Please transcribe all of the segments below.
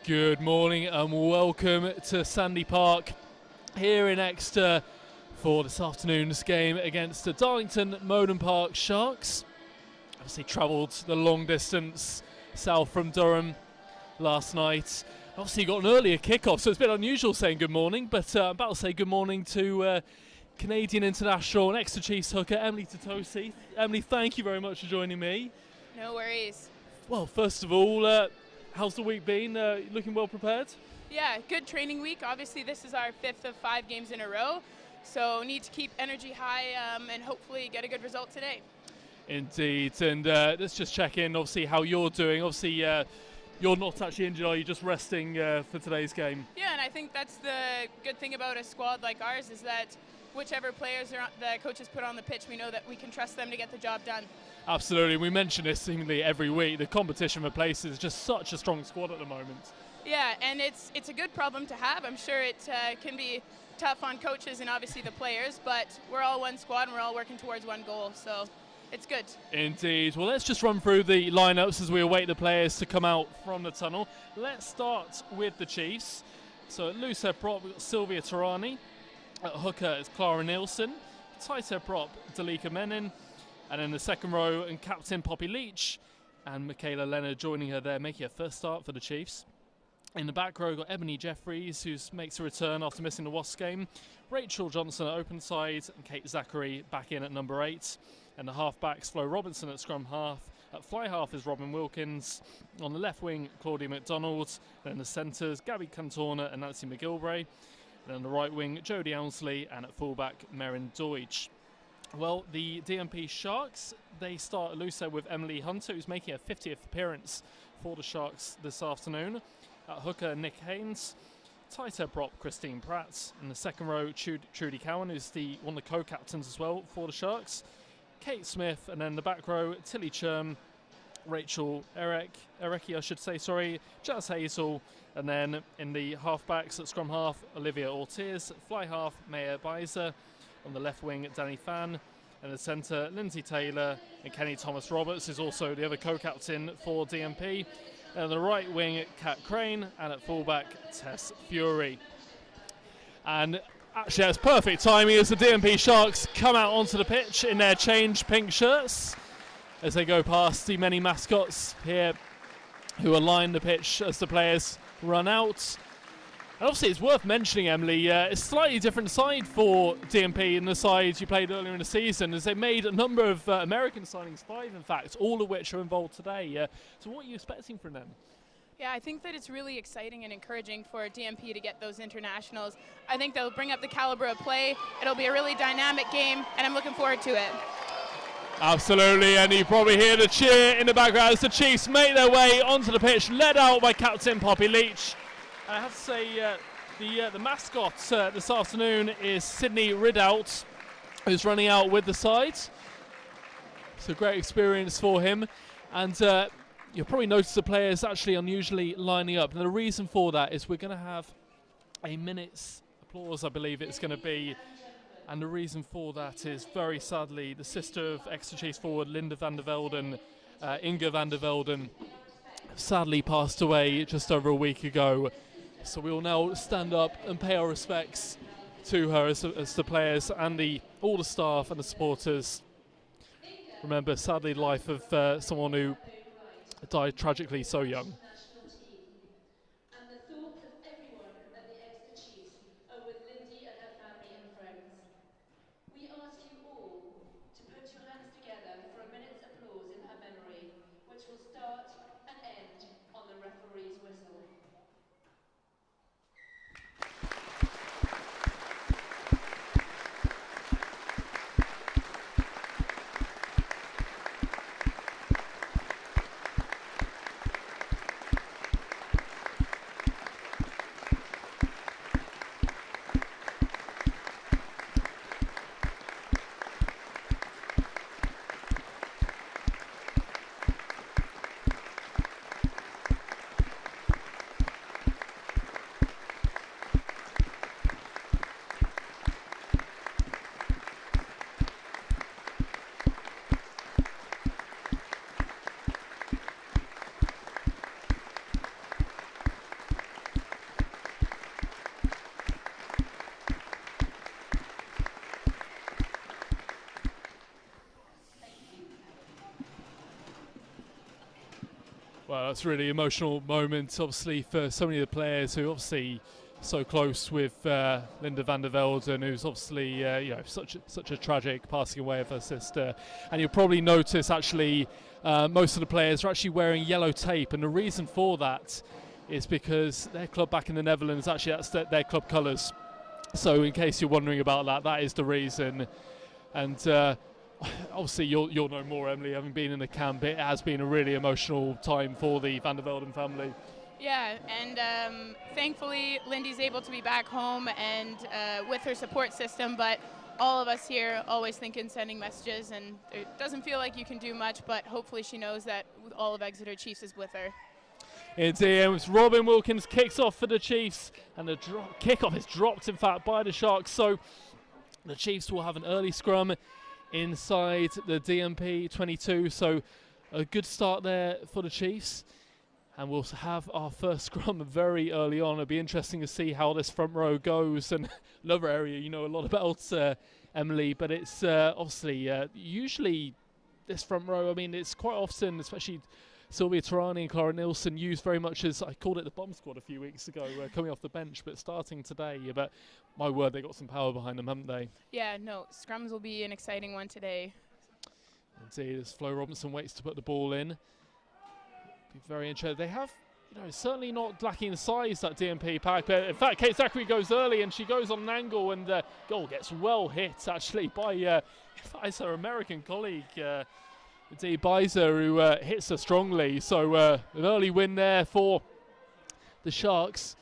Good morning and welcome to Sandy Park here in Exeter for this afternoon's game against the Darlington Moden Park Sharks. Obviously travelled the long distance south from Durham last night. Obviously got an earlier kickoff, so it's a bit unusual saying good morning, but I'm about to say good morning to Canadian international and Exeter Chiefs hooker Emily Totosi. Emily, thank you very much for joining me. No worries. Well, first of all, how's the week been? Looking well prepared? Yeah, good training week. Obviously, this is our 5th of 5 games in a row, so need to keep energy high and hopefully get a good result today. Indeed, and let's just check in, obviously, how you're doing. Obviously, you're not actually injured, are you? Just resting for today's game? Yeah, and I think that's the good thing about a squad like ours is that whichever players the coaches put on the pitch, we know that we can trust them to get the job done. Absolutely. We mention this seemingly every week. The competition for places is just such a strong squad at the moment. Yeah, and it's a good problem to have. I'm sure it can be tough on coaches and obviously the players, but we're all one squad and we're all working towards one goal, so it's good. Indeed. Well, let's just run through the lineups as we await the players to come out from the tunnel. Let's start with the Chiefs. So at loose head prop, we've got Sylvia Tarani. At hooker is Clara Nielsen. Tight head prop, Dalika Menin. And in the second row, and captain Poppy Leach. And Michaela Leonard joining her there, making her first start for the Chiefs. In the back row, got Ebony Jeffries, who makes a return after missing the Wasps game. Rachel Johnson at open side, and Kate Zachary back in at number 8. And the half-backs, Flo Robinson at scrum half. At fly half is Robin Wilkins. On the left wing, Claudia McDonald. And in the centres, Gabby Cantorna and Nancy McGilvray. And on the right wing, Jodie Ounsley. And at fullback, Meryn Deutsch. Well, the DMP Sharks, they start at loose head with Emily Hunter, who's making her 50th appearance for the Sharks this afternoon. At hooker, Nick Haynes. Tight head prop, Christine Pratt. In the second row, Trudy Cowan, who's one of the co-captains as well for the Sharks. Kate Smith, and then the back row, Tilly Churm, Rachel Erecki, I should say, sorry, Jazz Hazel, and then in the half-backs at scrum half, Olivia Ortiz, fly half, Maya Beiser, on the left wing, Danny Fan, and the centre, Lindsay Taylor, and Kenny Thomas Roberts is also the other co-captain for DMP, and on the right wing, Kat Crane, and at fullback, Tess Fury. And actually, that's perfect timing as the DMP Sharks come out onto the pitch in their changed pink shirts as they go past the many mascots here who align the pitch as the players run out. And obviously, it's worth mentioning, Emily, it's a slightly different side for DMP in the side you played earlier in the season, as they made a number of American signings, 5 in fact, all of which are involved today. So what are you expecting from them? Yeah, I think that it's really exciting and encouraging for DMP to get those internationals. I think they'll bring up the caliber of play. It'll be a really dynamic game, and I'm looking forward to it. Absolutely, and you probably hear the cheer in the background as the Chiefs make their way onto the pitch, led out by captain Poppy Leach. I have to say, the mascot this afternoon is Sydney Ridout, who's running out with the side. It's a great experience for him, and you'll probably notice the players actually unusually lining up. And the reason for that is we're going to have a minute's applause, I believe it's going to be. And the reason for that is, very sadly, the sister of Exeter Chiefs forward Linda van der Velden, Inga van der Velden, sadly passed away just over a week ago. So we will now stand up and pay our respects to her as the players and all the staff and the supporters. Remember, sadly, the life of someone who died tragically so young. And the thoughts of everyone at the Exeter Chiefs are with Lindy and her family and friends. We ask you all to put your hands together for a minute's applause in her memory, which will start and end on the referee's whistle. Well, that's a really emotional moment, obviously, for so many of the players who obviously so close with Linda van der Velden, who's obviously such a tragic passing away of her sister. And you'll probably notice actually most of the players are actually wearing yellow tape, and the reason for that is because their club back in the Netherlands, actually that's their club colours. So in case you're wondering about that, that is the reason. And obviously you'll know more, Emily, having been in the camp. It has been a really emotional time for the van der Velden family. Yeah, and thankfully Lindy's able to be back home and with her support system, but all of us here always thinking, sending messages, and it doesn't feel like you can do much, but hopefully she knows that all of Exeter Chiefs is with her. It's Robin Wilkins kicks off for the Chiefs, and the kickoff is dropped, in fact, by the Sharks. So the Chiefs will have an early scrum inside the DMP 22. So a good start there for the Chiefs. And we'll have our first scrum very early on. It'll be interesting to see how this front row goes. And another area you know a lot about, Emily, but it's obviously usually this front row, I mean, it's quite often, especially Sylvia Tarani and Clara Nielsen, used very much as, I called it the bomb squad a few weeks ago, coming off the bench, but starting today. But my word, they got some power behind them, haven't they? Yeah, no, scrums will be an exciting one today. Indeed, as Flo Robinson waits to put the ball in. Be very interesting. They have, certainly not lacking in size, that DMP pack. But in fact, Kate Zachary goes early and she goes on an angle, and goal gets well hit actually by her American colleague, Dee Beiser, who hits her strongly. So an early win there for the Sharks.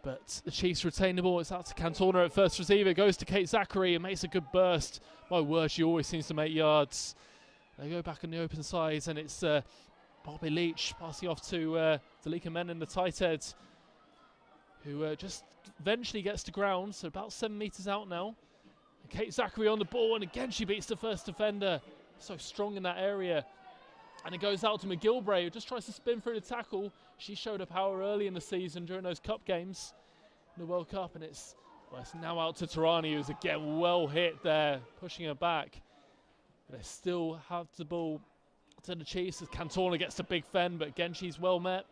But the Chiefs retain the ball. It's out to Cantona at first receiver. Goes to Kate Zachary and makes a good burst. My word, she always seems to make yards. They go back on the open sides, and it's Bobby Leach passing off to Dalika Menon, the tight head, who just eventually gets to ground, so about 7 metres out now. And Kate Zachary on the ball, and again she beats the first defender. So strong in that area. And it goes out to McGilvray, who just tries to spin through the tackle. She showed her power early in the season during those cup games in the World Cup, and it's now out to Tarani, who's again well hit there, pushing her back. But they still have the ball to the Chiefs as Cantona gets the big fend, but again she's well met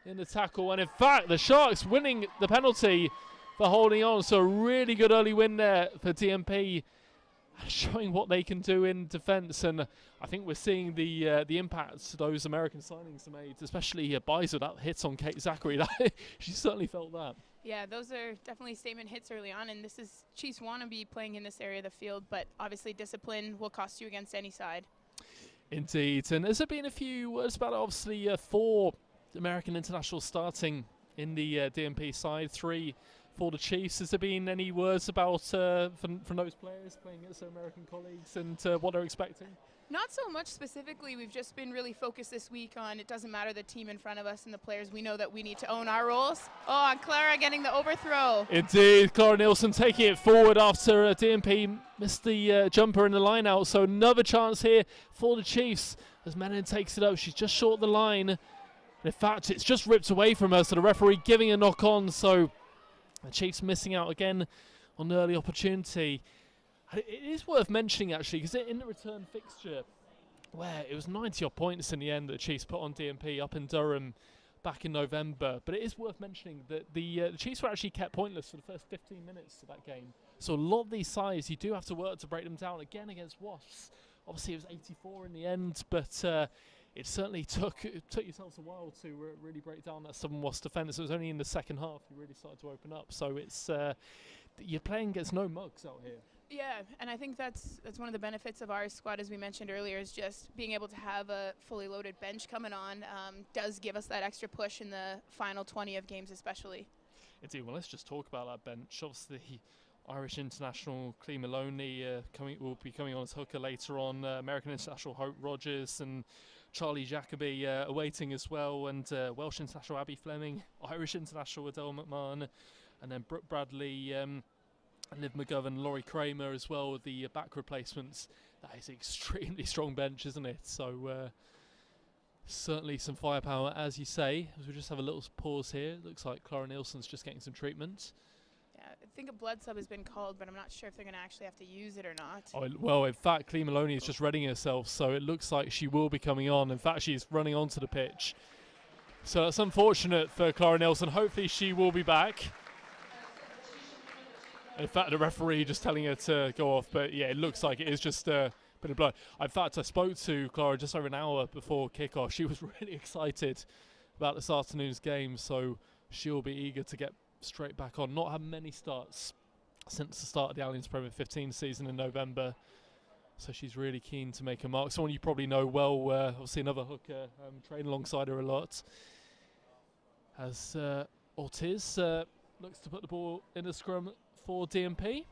in the tackle. And in fact, the Sharks winning the penalty for holding on. So a really good early win there for DMP, showing what they can do in defence. And I think we're seeing the impacts those American signings have made, especially Beiser, that hit on Kate Zachary. She certainly felt that. Yeah, those are definitely statement hits early on, and this is Chiefs want to be playing in this area of the field, but obviously discipline will cost you against any side. Indeed, and has there been a few words about, obviously, 4 American internationals starting in the DMP side, 3 for the Chiefs? Has there been any words about from those players playing against their American colleagues and what they're expecting? Not so much specifically. We've just been really focused this week on it doesn't matter the team in front of us and the players. We know that we need to own our roles. Oh, and Clara getting the overthrow. Indeed, Clara Nielsen taking it forward after DMP missed the jumper in the line out. So another chance here for the Chiefs as Menon takes it up. She's just short the line. In fact, it's just ripped away from her, so the referee giving a knock on. So the Chiefs missing out again on the early opportunity. It is worth mentioning, actually, because in the return fixture, where it was 90-odd points in the end that the Chiefs put on DMP up in Durham back in November, but it is worth mentioning that the Chiefs were actually kept pointless for the first 15 minutes of that game. So a lot of these sides, you do have to work to break them down. Again against Wasps, obviously it was 84 in the end, but it certainly took yourselves a while to really break down that Southern Wasps defence. It was only in the second half you really started to open up. So it's you're playing against no mugs out here. Yeah, and I think that's one of the benefits of our squad, as we mentioned earlier, is just being able to have a fully loaded bench coming on does give us that extra push in the final 20 of games especially. Indeed, well, let's just talk about that bench. Obviously, Irish international Clee Maloney will be coming on as hooker later on. American international Hope Rogers and Charlie Jacoby awaiting as well, and Welsh international Abby Fleming, Irish international Adele McMahon, and then Brooke Bradley, Liv McGovern, Laurie Kramer as well, the back replacements. That is an extremely strong bench, isn't it? So certainly some firepower, as you say. As we just have a little pause here, it looks like Clara Nielsen's just getting some treatment. Yeah, I think a blood sub has been called, but I'm not sure if they're going to actually have to use it or not. Oh, well, in fact, Clee Maloney is just readying herself, so it looks like she will be coming on. In fact, she's running onto the pitch. So that's unfortunate for Clara Nielsen. Hopefully she will be back. In fact, the referee just telling her to go off, but yeah, it looks like it is just a bit of blood. In fact, I spoke to Clara just over an hour before kickoff. She was really excited about this afternoon's game, so she'll be eager to get straight back on. Not had many starts since the start of the Allianz Premier 15 season in November, so she's really keen to make a mark. Someone you probably know well, obviously another hooker, train alongside her a lot. As Ortiz looks to put the ball in the scrum for DMP.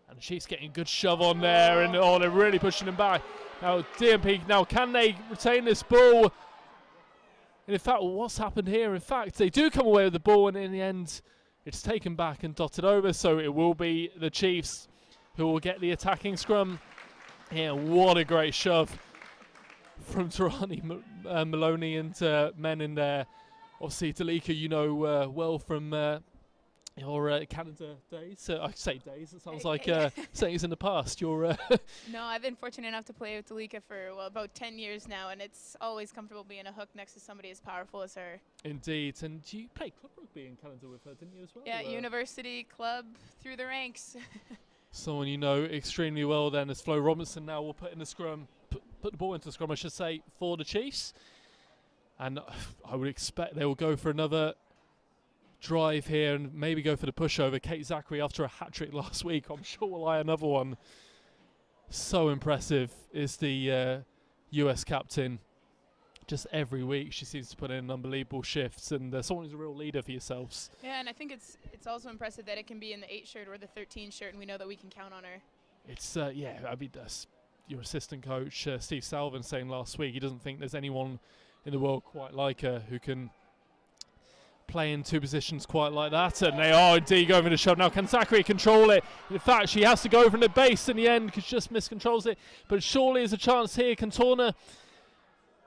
And she's getting a good shove on there, and oh, they're really pushing him back. Now DMP, now can they retain this ball? And in fact, what's happened here? In fact, they do come away with the ball, and in the end, it's taken back and dotted over. So it will be the Chiefs who will get the attacking scrum. Yeah, what a great shove from Tarani, Maloney, and men in there. Obviously, Dalika, you know well from your Canada days. I say days, it sounds like saying in the past. You're No, I've been fortunate enough to play with Dalika for about 10 years now, and it's always comfortable being a hook next to somebody as powerful as her. Indeed, and you played club rugby in Canada with her, didn't you, as well? Yeah, university, club, through the ranks. Someone you know extremely well then, as Flo Robinson now will put in the scrum, put the ball into the scrum, I should say, for the Chiefs. And I would expect they will go for another drive here and maybe go for the pushover. Kate Zachary, after a hat-trick last week, I'm sure will eye another one. So impressive is the US captain. Just every week she seems to put in unbelievable shifts, and someone who's a real leader for yourselves. Yeah, and I think it's also impressive that it can be in the 8 shirt or the 13 shirt, and we know that we can count on her. It's, yeah, I mean, your assistant coach, Steve Salvin, saying last week he doesn't think there's anyone in the world quite like her who can play in 2 positions quite like that, and they are indeed going for the shove. Now can Zachary control it? In fact, she has to go from the base in the end because she just miscontrols it, but surely there's a chance here. Cantorna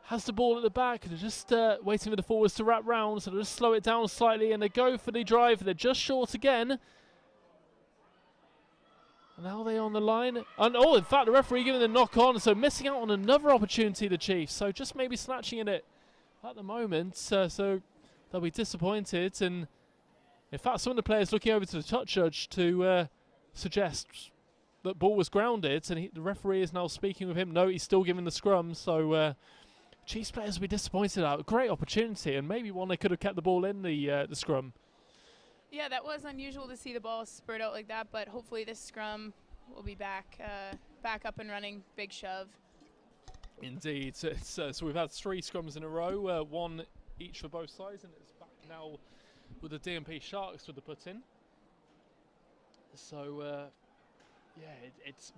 has the ball at the back, they're just waiting for the forwards to wrap round, so they'll just slow it down slightly, and they go for the drive. They're just short again. And now they're on the line. And oh, in fact, the referee giving the knock on, so missing out on another opportunity, the Chiefs. So just maybe snatching at it at the moment. So they'll be disappointed. And in fact, some of the players looking over to the touch judge to suggest that ball was grounded. And the referee is now speaking with him. No, he's still giving the scrum. So Chiefs players will be disappointed out. Great opportunity, and maybe one they could have kept the ball in the scrum. Yeah, that was unusual to see the ball spurt out like that, but hopefully this scrum will be back up and running. Big shove. Indeed. So we've had 3 scrums in a row, 1 each for both sides, and it's back now with the DMP Sharks with the put-in. So, yeah,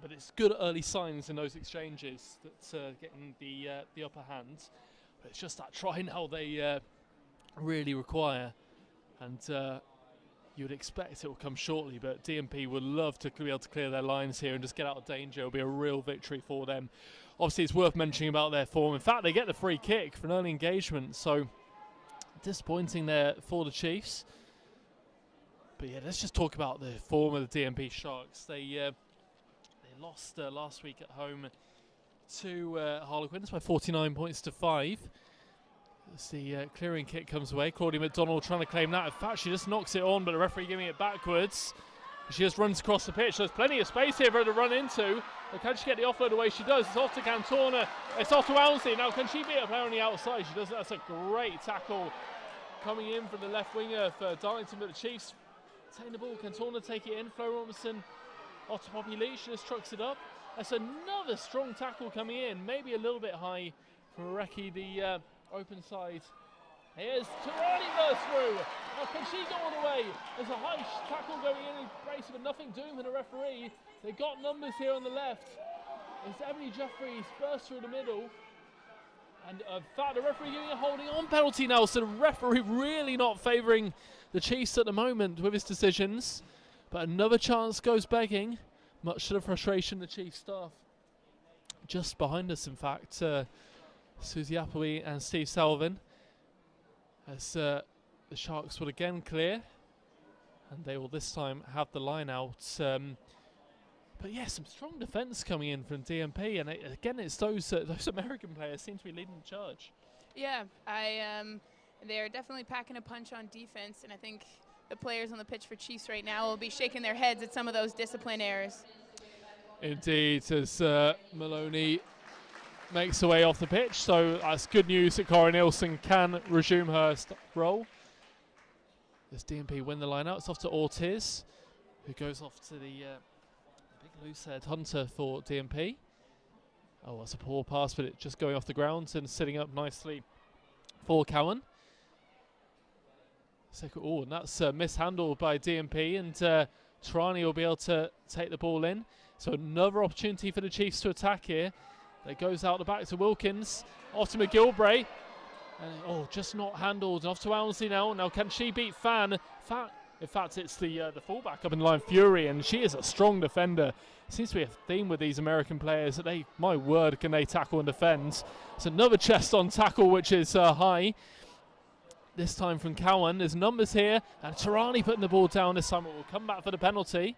it's good early signs in those exchanges that's getting the upper hand. But it's just that try now they really require, and you would expect it will come shortly, but DMP would love to be able to clear their lines here and just get out of danger. It'll be a real victory for them. Obviously, it's worth mentioning about their form. In fact, they get the free kick for an early engagement, so disappointing there for the Chiefs. But yeah, let's just talk about the form of the DMP Sharks. They lost last week at home to Harlequins by 49 points to 5. As the clearing kick comes away, Claudia McDonald trying to claim that. In fact, she just knocks it on, but the referee giving it backwards. She just runs across the pitch. There's plenty of space here for her to run into. But can she get the offload the way she does? It's off to Cantorna. It's off to Allianz. Now, can she beat a player on the outside? She does. That's a great tackle coming in from the left winger for Darlington, but the Chiefs take the ball. Cantorna take it in. Flo Robinson off to Poppy Lee. She just trucks it up. That's another strong tackle coming in. Maybe a little bit high for Recchi, the open side. Here's Tarani burst through. Now can she go all the way? There's a high tackle going in brace, but nothing doing for the referee. They've got numbers here on the left. There's Ebony Jeffries burst through the middle. And in fact, the referee giving a holding on penalty now. So the referee really not favouring the Chiefs at the moment with his decisions. But another chance goes begging, much to the frustration of the Chiefs staff. Just behind us, in fact, Susie Appleby and Steve Salvin, as the Sharks will again clear, and they will this time have the line out. But yeah, some strong defence coming in from DMP, and again, it's those American players seem to be leading the charge. Yeah, they're definitely packing a punch on defense, and I think the players on the pitch for Chiefs right now will be shaking their heads at some of those discipline errors. Indeed, as Maloney makes her way off the pitch, so that's good news that Clara Nielsen can resume her role. Does DMP win the line-out? It's off to Ortiz, who goes off to the big loose-head Hunter for DMP. Oh, that's a poor pass, but it just going off the ground and sitting up nicely for Cowan. Oh, and that's mishandled by DMP, and Tarani will be able to take the ball in. So another opportunity for the Chiefs to attack here. It goes out the back to Wilkins, off to McGilvray. Just not handled. Off to Owlsley now. Now can she beat Fan? In fact, it's the fullback up in the line, Fury, and she is a strong defender. Seems to be a theme with these American players that they, my word, can they tackle and defend. It's another chest on tackle, which is high. This time from Cowan. There's numbers here, and Tarani putting the ball down this time. It will come back for the penalty.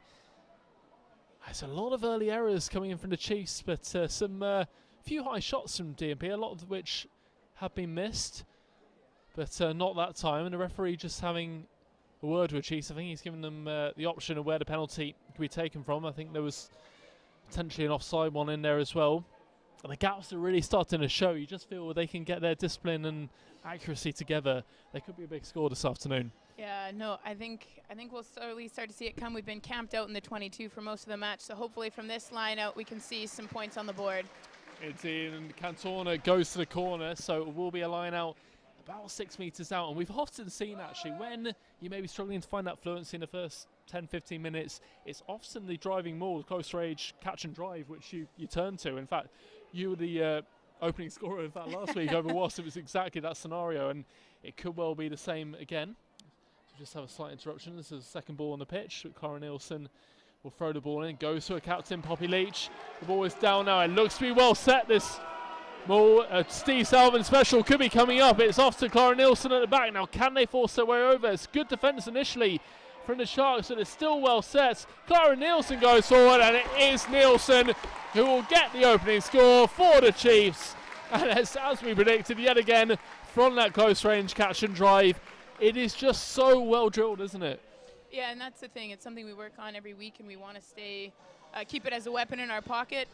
There's a lot of early errors coming in from the Chiefs, but some few high shots from DMP, a lot of which have been missed, but not that time. And the referee just having a word with Chiefs. I think he's given them the option of where the penalty could be taken from. I think there was potentially an offside one in there as well. And the gaps are really starting to show. You just feel they can get their discipline and accuracy together. There could be a big score this afternoon. Yeah, no, I think we'll slowly start to see it come. We've been camped out in the 22 for most of the match, so hopefully from this line out we can see some points on the board. Indeed, and Cantona goes to the corner, so it will be a line out about 6 meters out. And we've often seen, actually, when you may be struggling to find that fluency in the first 10-15 minutes, it's often the driving maul, the close range catch and drive, which you turn to. In fact, you were the opening scorer of that last week over Wasps. It was exactly that scenario, and it could well be the same again. So just have a slight interruption. This is the second ball on the pitch. Clara Nielsen will throw the ball in. Goes to a captain, Poppy Leach. The ball is down now. It looks to be well set. This ball, Steve Salvin special could be coming up. It's off to Clara Nielsen at the back. Now, can they force their way over? It's good defence initially from the Sharks, and it's still well set. Clara Nielsen goes forward, and it is Nielsen who will get the opening score for the Chiefs. And as we predicted yet again, from that close range catch and drive, it is just so well drilled, isn't it? Yeah, and that's the thing. It's something we work on every week, and we want to keep it as a weapon in our pocket.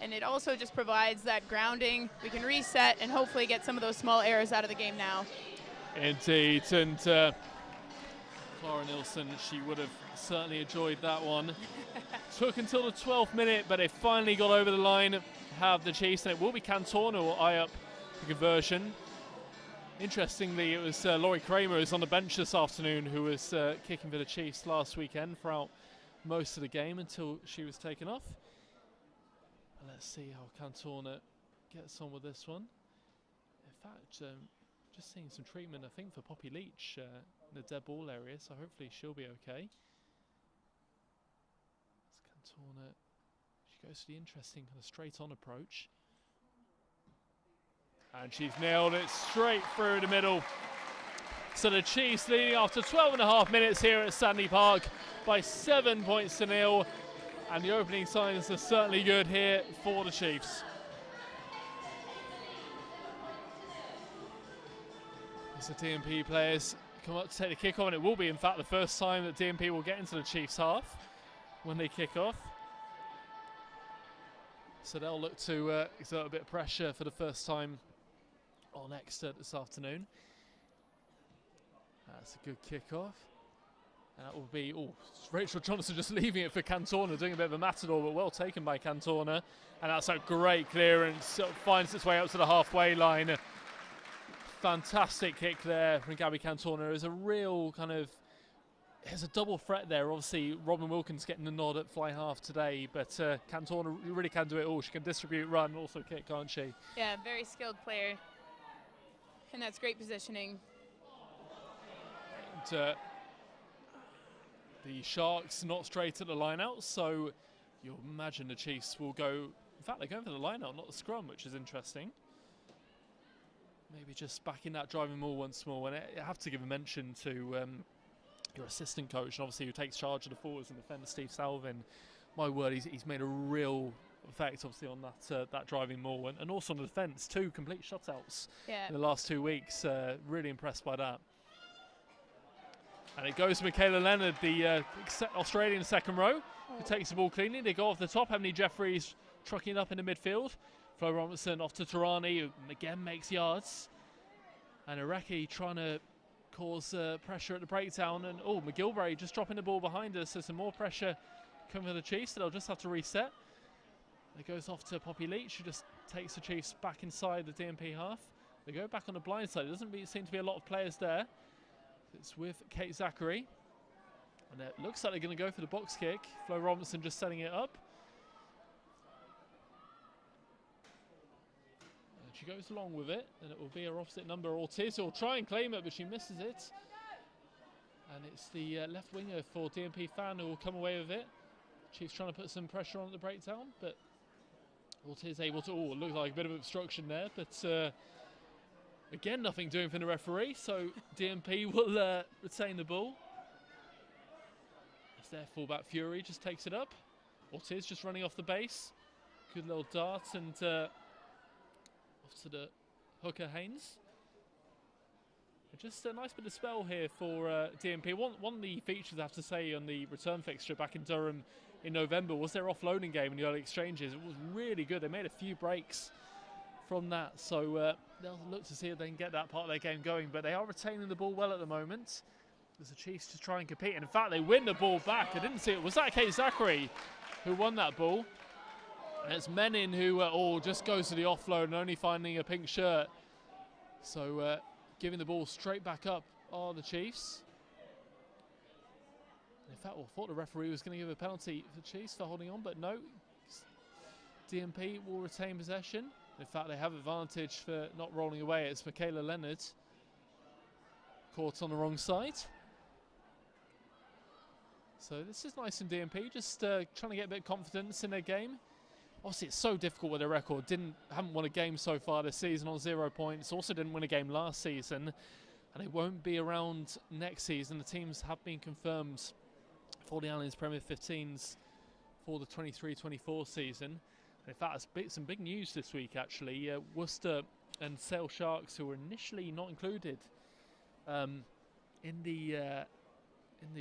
And it also just provides that grounding. We can reset and hopefully get some of those small errors out of the game now. Indeed, and Clara Nielsen, she would have certainly enjoyed that one. Took until the 12th minute, but they finally got over the line, have the Chiefs, and it will be Cantona who will eye up the conversion. Interestingly, it was Laurie Kramer who's on the bench this afternoon, who was kicking for the Chiefs last weekend throughout most of the game until she was taken off. And let's see how Cantona gets on with this one. In fact, just seeing some treatment, I think, for Poppy Leach in the dead ball area, so hopefully she'll be okay. It's Cantona. She goes for the interesting kind of straight-on approach. And she's nailed it straight through the middle. So the Chiefs leading after 12.5 minutes here at Sandy Park by 7 points to 0. And the opening signs are certainly good here for the Chiefs. As the DMP players come up to take the kick off, and it will be, in fact, the first time that DMP will get into the Chiefs' half when they kick off. So they'll look to exert a bit of pressure for the first time on Exeter this afternoon. That's a good kick-off. And that will be, Rachel Johnson just leaving it for Cantona, doing a bit of a matador, but well taken by Cantona. And that's a great clearance, finds its way up to the halfway line. Fantastic kick there from Gabby Cantona. There's a real kind of, there's a double threat there. Obviously, Robin Wilkins getting the nod at fly half today, but Cantona really can do it all. She can distribute, run, and also kick, can't she? Yeah, very skilled player. And that's great positioning. And, the Sharks not straight at the line-out, so you'll imagine the Chiefs will go, in fact, they're going for the line-out, not the scrum, which is interesting. Maybe just back in that driving maul once more. And I have to give a mention to your assistant coach, and obviously who takes charge of the forwards and defender, Steve Salvin. My word, he's made a real effect, obviously, on that driving maul, and also on the defence. 2 complete shutouts Yeah. in the last 2 weeks. Really impressed by that. And it goes to Michaela Leonard, the Australian second row, who takes the ball cleanly. They go off the top. Emily Jeffries trucking up in the midfield. Flo Robinson off to Tarani, who again makes yards. And Areki trying to cause pressure at the breakdown. And McGilvray just dropping the ball behind us. So some more pressure coming for the Chiefs. So they'll just have to reset. It goes off to Poppy Leach, who just takes the Chiefs back inside the DMP half. They go back on the blind side. There doesn't seem to be a lot of players there. It's with Kate Zachary. And it looks like they're going to go for the box kick. Flo Robinson just setting it up. And she goes along with it, and it will be her opposite number, Ortiz, who will try and claim it, but she misses it. And it's the left winger for DMP Fan who will come away with it. Chiefs trying to put some pressure on at the breakdown, but Ortiz able to, it looks like a bit of obstruction there, but again, nothing doing from the referee, so DMP will retain the ball. As their fullback Fury just takes it up. Ortiz just running off the base. Good little dart, and off to the hooker Haynes. Just a nice bit of spell here for DMP. One of the features I have to say on the return fixture back in Durham in November was their offloading game in the early exchanges. It was really good. They made a few breaks from that, so they'll look to see if they can get that part of their game going, but they are retaining the ball well at the moment. There's the Chiefs to try and compete, and in fact they win the ball back. I didn't see it. Was that Kate Zachary who won that ball? And it's Menin who just goes to the offload and only finding a pink shirt. So giving the ball straight back up are the Chiefs. And in fact, I thought the referee was going to give a penalty for the Chiefs for holding on, but no. DMP will retain possession. In fact, they have advantage for not rolling away. It's Michaela Leonard caught on the wrong side. So this is nice in DMP, just trying to get a bit of confidence in their game. Obviously, it's so difficult with their record. Haven't won a game so far this season on 0 points. Also didn't win a game last season, and it won't be around next season. The teams have been confirmed for the Allianz Premier 15s for the 23-24 season. In fact, it's some big news this week, actually. Worcester and Sale Sharks, who were initially not included in the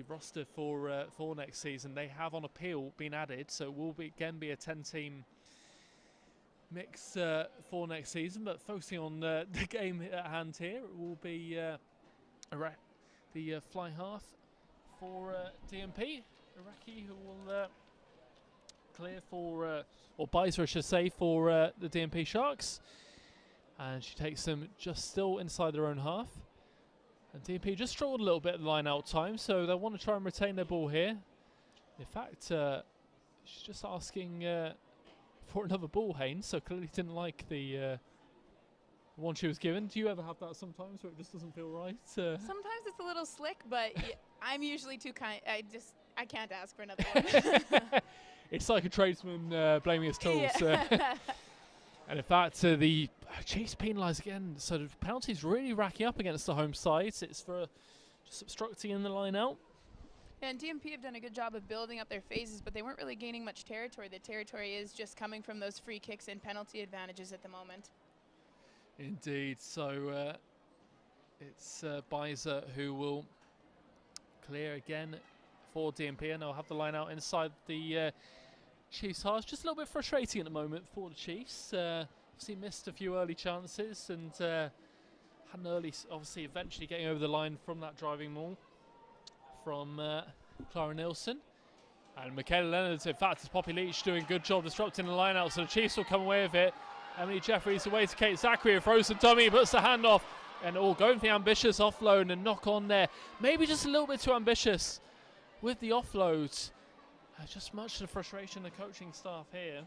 roster for next season, they have on appeal been added, so it will again be a 10-team mix for next season. But focusing on the game at hand here, it will be the fly half for DMP, Iraqi, who will clear for, or buys her, I should say, for the DMP Sharks. And she takes them just still inside their own half. And DMP just struggled a little bit at the line out time, so they'll want to try and retain their ball here. In fact, she's just asking for another ball, Haynes, so clearly didn't like the one she was given. Do you ever have that sometimes where it just doesn't feel right? Sometimes it's a little slick, but I'm usually too kind. I can't ask for another one. It's like a tradesman blaming his tools. Yeah. And in fact, the Chiefs penalised again, so the penalties really racking up against the home side. It's for just obstructing in the line out. And DMP have done a good job of building up their phases, but they weren't really gaining much territory. The territory is just coming from those free kicks and penalty advantages at the moment. Indeed. So it's Bizer who will clear again for DMP, and they'll have the line out inside the Chiefs' halves. Just a little bit frustrating at the moment for the Chiefs. Obviously missed a few early chances, and had an early, obviously eventually getting over the line from that driving maul from Clara Nielsen. And Michaela Leonard, in fact, is Poppy Leach doing a good job disrupting the line out, so the Chiefs will come away with it. Emily Jeffries away to Kate Zachary, a frozen dummy, puts the hand off, and going for the ambitious offload and knock on there. Maybe just a little bit too ambitious with the offload. Just much of the frustration of the coaching staff here.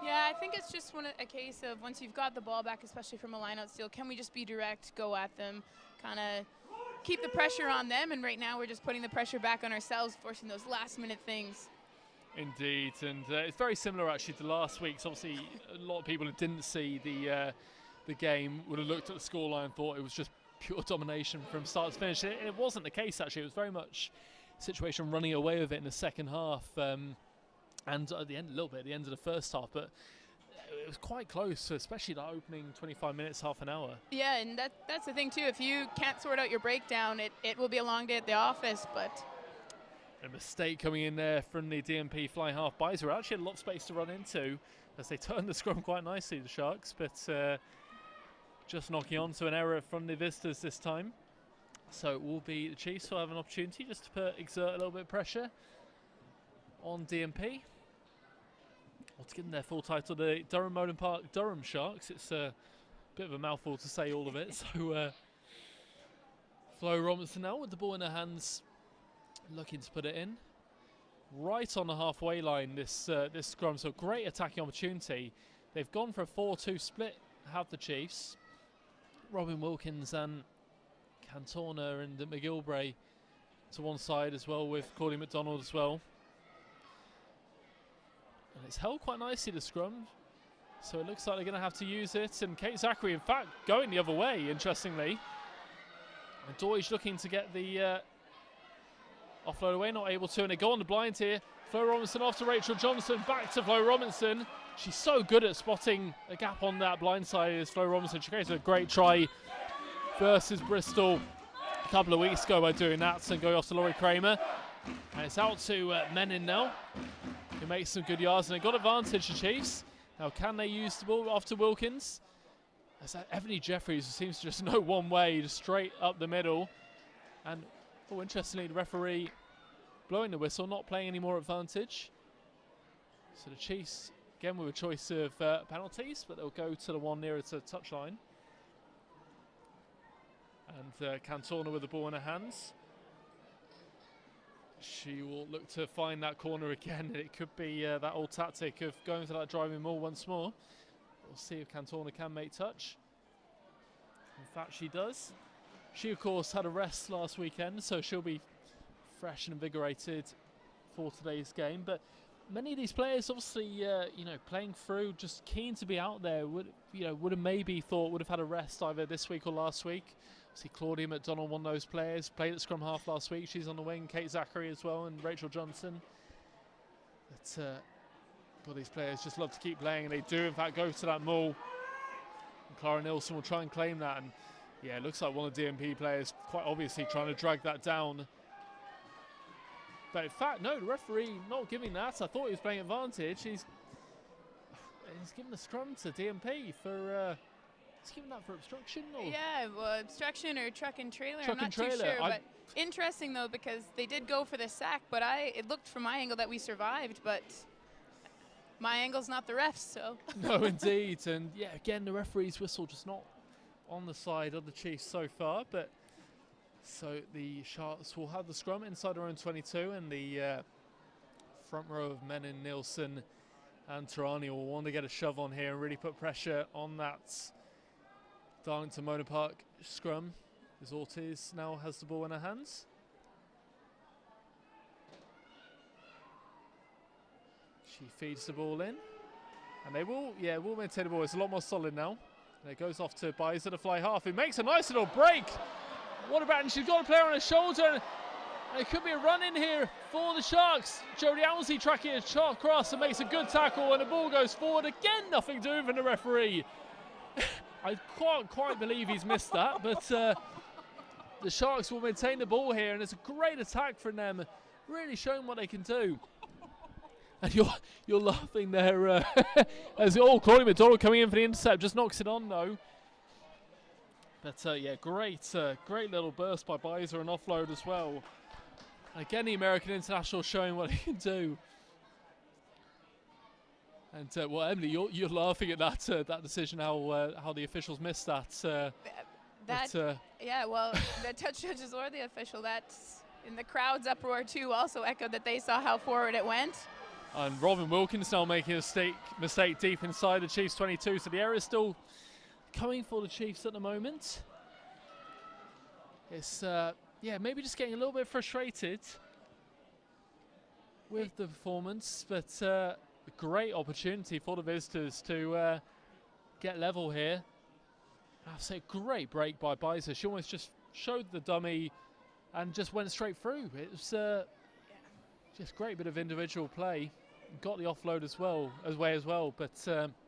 Yeah, I think it's just a case of once you've got the ball back, especially from a line-out steal, can we just be direct, go at them, kind of keep the pressure on them? And right now we're just putting the pressure back on ourselves, forcing those last-minute things. Indeed, and it's very similar actually to last week's. Obviously, a lot of people who didn't see the game would have looked at the scoreline and thought it was just pure domination from start to finish. It wasn't the case actually. It was very much a situation running away with it in the second half. and at the end, a little bit at the end of the first half, but it was quite close, especially the opening 25 minutes, half an hour. Yeah, and that's the thing too. If you can't sort out your breakdown, it will be a long day at the office. But a mistake coming in there from the DMP fly half. Beiser actually had a lot of space to run into as they turned the scrum quite nicely, the Sharks, but just knocking on to an error from the visitors this time. So it will be the Chiefs who have an opportunity just to exert a little bit of pressure on DMP. Or to give them their full title, the Durham Moden Park Durham Sharks. It's a bit of a mouthful to say all of it. So Flo Robinson now with the ball in her hands, looking to put it in. Right on the halfway line, this scrum. So great attacking opportunity. They've gone for a 4-2 split, have the Chiefs. Robin Wilkins and Cantona and McGilbray to one side as well, with Claudia McDonald as well. And it's held quite nicely, the scrum, so it looks like they're going to have to use it. And Kate Zachary, in fact, going the other way, interestingly. And Deutsch looking to get the offload away, not able to, and they go on the blind here. Flo Robinson off to Rachel Johnson, back to Flo Robinson. She's so good at spotting a gap on that blind side, is Flo Robinson. She created a great try versus Bristol a couple of weeks ago by doing that, and going off to Laurie Kramer. And it's out to Menin now, who makes some good yards, and they got advantage, the Chiefs. Now can they use the ball off to Wilkins? As Ebony Jeffries seems to just know one way, just straight up the middle. And interestingly, the referee blowing the whistle, not playing any more advantage. So the Chiefs, again with a choice of penalties, but they'll go to the one nearer to the touchline. And Cantona with the ball in her hands. She will look to find that corner again. It could be that old tactic of going for that driving maul once more. We'll see if Cantona can make touch. In fact, she does. She, of course, had a rest last weekend, so she'll be fresh and invigorated for today's game. But many of these players, obviously, playing through, just keen to be out there, would have maybe thought would have had a rest either this week or last week. See Claudia McDonald, one of those players, played at scrum half last week. She's on the wing. Kate Zachary as well, and Rachel Johnson. But these players just love to keep playing, and they do, in fact, go to that maul. And Clara Nilsson will try and claim that. And yeah, it looks like one of the DMP players quite obviously trying to drag that down. But in fact, no, the referee not giving that. I thought he was playing advantage. He's given the scrum to DMP for. He's given that for obstruction? Or? Yeah, well, obstruction or truck and trailer. Truck I'm not and trailer. too sure. But interesting though, because they did go for the sack, but it looked from my angle that we survived, but my angle's not the refs, so. No, indeed, and yeah, again the referee's whistle just not on the side of the Chiefs so far, but so the Sharks will have the scrum inside their own 22, and the front row of Menin, Nilsson and Tarani will want to get a shove on here and really put pressure on that Darlington Moden Park scrum, as Ortiz now has the ball in her hands. She feeds the ball in, and they will maintain the ball. It's a lot more solid now. And it goes off to Beiser, the fly half. It makes a nice little break. What about, and she's got a player on her shoulder, and it could be a run in here for the Sharks. Jodie Owsley tracking a shot across and makes a good tackle, and the ball goes forward. Again, nothing doing from the referee. I can't quite believe he's missed that, but the Sharks will maintain the ball here, and it's a great attack from them, really showing what they can do. And you're laughing there as Claudia McDonald coming in for the intercept, just knocks it on though. But yeah, great little burst by Beiser and offload as well. And again, the American international showing what he can do. And well, Emily, you're laughing at that decision, how the officials missed that. Yeah, well, the touch judges or the official, that's in the crowd's uproar too, also echoed that they saw how forward it went. And Robin Wilkins now making a mistake deep inside the Chiefs 22, so the error is still coming for the Chiefs at the moment. It's maybe just getting a little bit frustrated with the performance, but a great opportunity for the visitors to get level here. I have to say, great break by Beiser. She almost just showed the dummy and just went straight through. It was just great bit of individual play. got the offload as well, but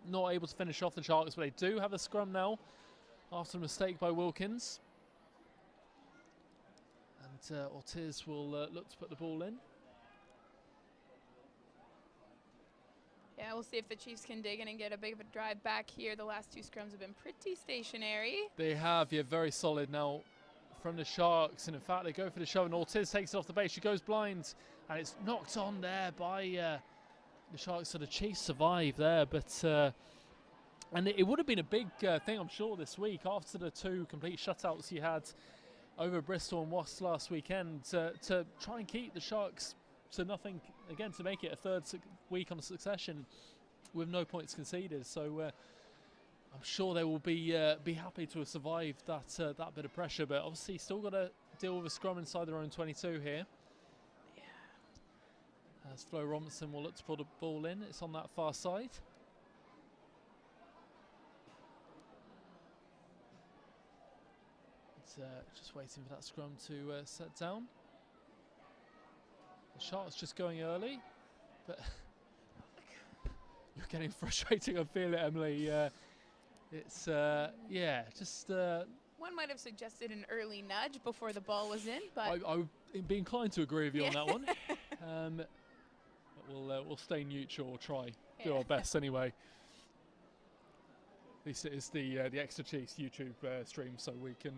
not able to finish off the Sharks. But they do have a scrum now after a mistake by Wilkins. And Ortiz will look to put the ball in. Yeah, we'll see if the Chiefs can dig in and get a bit of a drive back here. The last two scrums have been pretty stationary. They have, yeah, very solid now from the Sharks. And in fact, they go for the shove, and Ortiz takes it off the base. She goes blind, and it's knocked on there by the Sharks. So the Chiefs survive there, but and it would have been a big thing, I'm sure, this week after the two complete shutouts you had over Bristol and Wasps last weekend, to try and keep the Sharks to nothing again, to make it a third week on succession with no points conceded. So I'm sure they will be happy to have survived that bit of pressure, but obviously still got to deal with a scrum inside their own 22 here. Yeah. As Flo Robinson will look to put the ball in, it's on that far side. It's just waiting for that scrum to set down. The Sharks just going early, but you're getting frustrating. I feel it, Emily. It's yeah, just. One might have suggested an early nudge before the ball was in, but I would be inclined to agree with you on that one. But we'll stay neutral or try do our best anyway. At least it is the Exeter Chiefs YouTube stream, so we can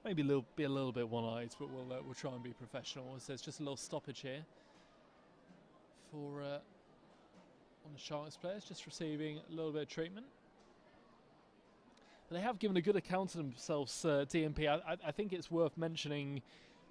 maybe be a little bit one-eyed, but we'll try and be professional. So there's just a little stoppage here for on the Sharks players, just receiving a little bit of treatment. But they have given a good account of themselves, DMP. I think it's worth mentioning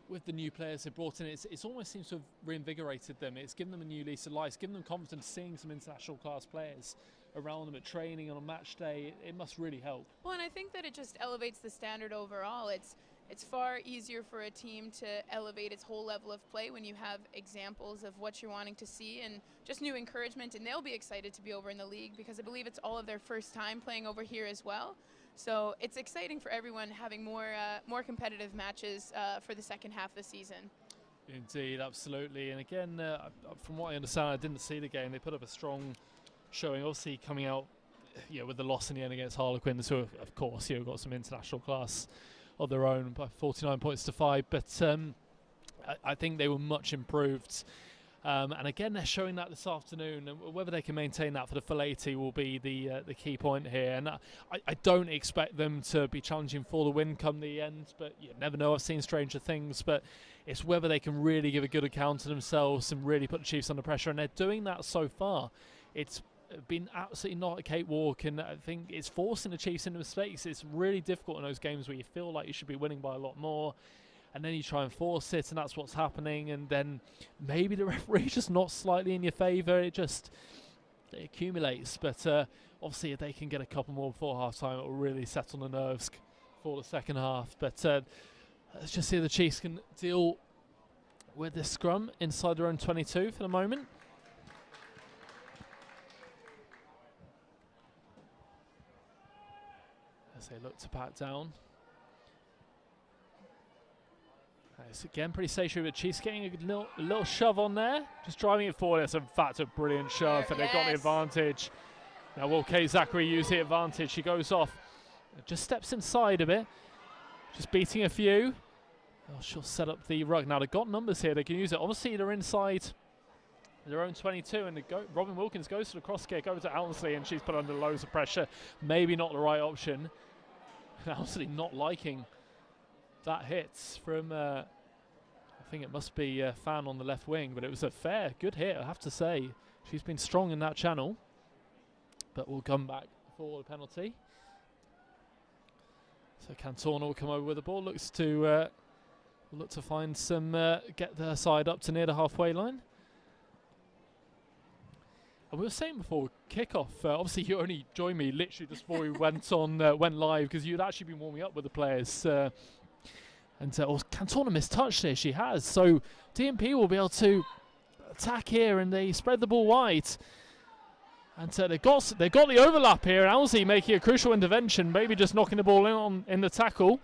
with the new players they brought in, it's almost seems to have reinvigorated them. It's given them a new lease of life, it's given them confidence seeing some international class players around them at training on a match day. It must really help. Well, and I think that it just elevates the standard overall. It's far easier for a team to elevate its whole level of play when you have examples of what you're wanting to see and just new encouragement, and they'll be excited to be over in the league because I believe it's all of their first time playing over here as well. So it's exciting for everyone having more competitive matches for the second half of the season. Indeed, absolutely. And again, from what I understand, I didn't see the game. They put up a strong showing, obviously coming out with the loss in the end against Harlequins, who of course got some international class of their own by 49 points to 5. But I think they were much improved. And again, they're showing that this afternoon, and whether they can maintain that for the full 80 will be the key point here. And I don't expect them to be challenging for the win come the end, but you never know. I've seen stranger things, but it's whether they can really give a good account of themselves and really put the Chiefs under pressure, and they're doing that so far. It's been absolutely not a cakewalk, and I think it's forcing the Chiefs into mistakes. It's really difficult in those games where you feel like you should be winning by a lot more, and then you try and force it, and that's what's happening. And then maybe the referee's just not slightly in your favour. It accumulates. But obviously, if they can get a couple more before half-time, it will really settle the nerves for the second half. But let's just see if the Chiefs can deal with this scrum inside their own 22 for the moment. As they look to pat down. It's again pretty stationary, but Chiefs getting a little shove on there, just driving it forward. It's in fact a brilliant shove, and they've got the advantage. Now will Kate Zachary use the advantage? She goes off, just steps inside a bit, just beating a few. Oh, she'll set up the rug. Now they've got numbers here, they can use it. Obviously they're inside their own 22, and Robin Wilkins goes to the cross kick over to Allianz, and she's put under loads of pressure. Maybe not the right option. Allianz not liking that hit from, I think it must be Fan on the left wing, but it was a good hit, I have to say. She's been strong in that channel, but we'll come back for the penalty. So Cantorna will come over with the ball, looks to look to find some, get their side up to near the halfway line. And we were saying before kickoff, obviously you only joined me literally just before we went live, because you'd actually been warming up with the players. And Cantorna mistouched here, she has. So DMP will be able to attack here, and they spread the ball wide. And they've got the overlap here. Alzi making a crucial intervention, maybe just knocking the ball in the tackle.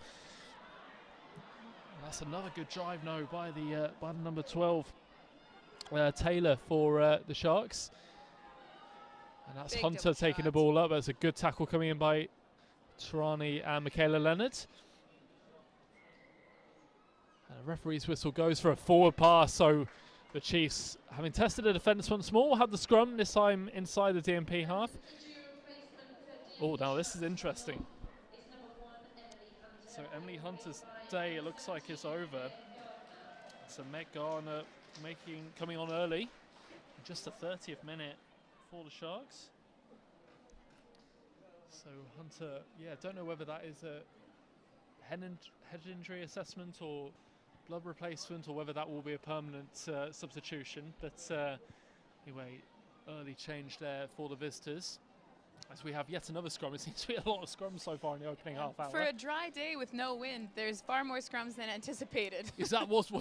And that's another good drive now by the number 12 Taylor for the Sharks. And that's Big Hunter double taking the shot. ball up. That's a good tackle coming in by Tarani and Michaela Leonard. And the referee's whistle goes for a forward pass, so the Chiefs, having tested the defence once more, had the scrum, this time inside the DMP half. Oh, now this is interesting. So Emily Hunter's day, it looks like, is over. So Meg Garner coming on early, just the 30th minute for the Sharks. So Hunter, yeah, don't know whether that is a head injury assessment or blood replacement, or whether that will be a permanent substitution. But anyway, early change there for the visitors. As we have yet another scrum. It seems to be a lot of scrums so far in the opening half hour. For a dry day with no wind, there's far more scrums than anticipated. Is that was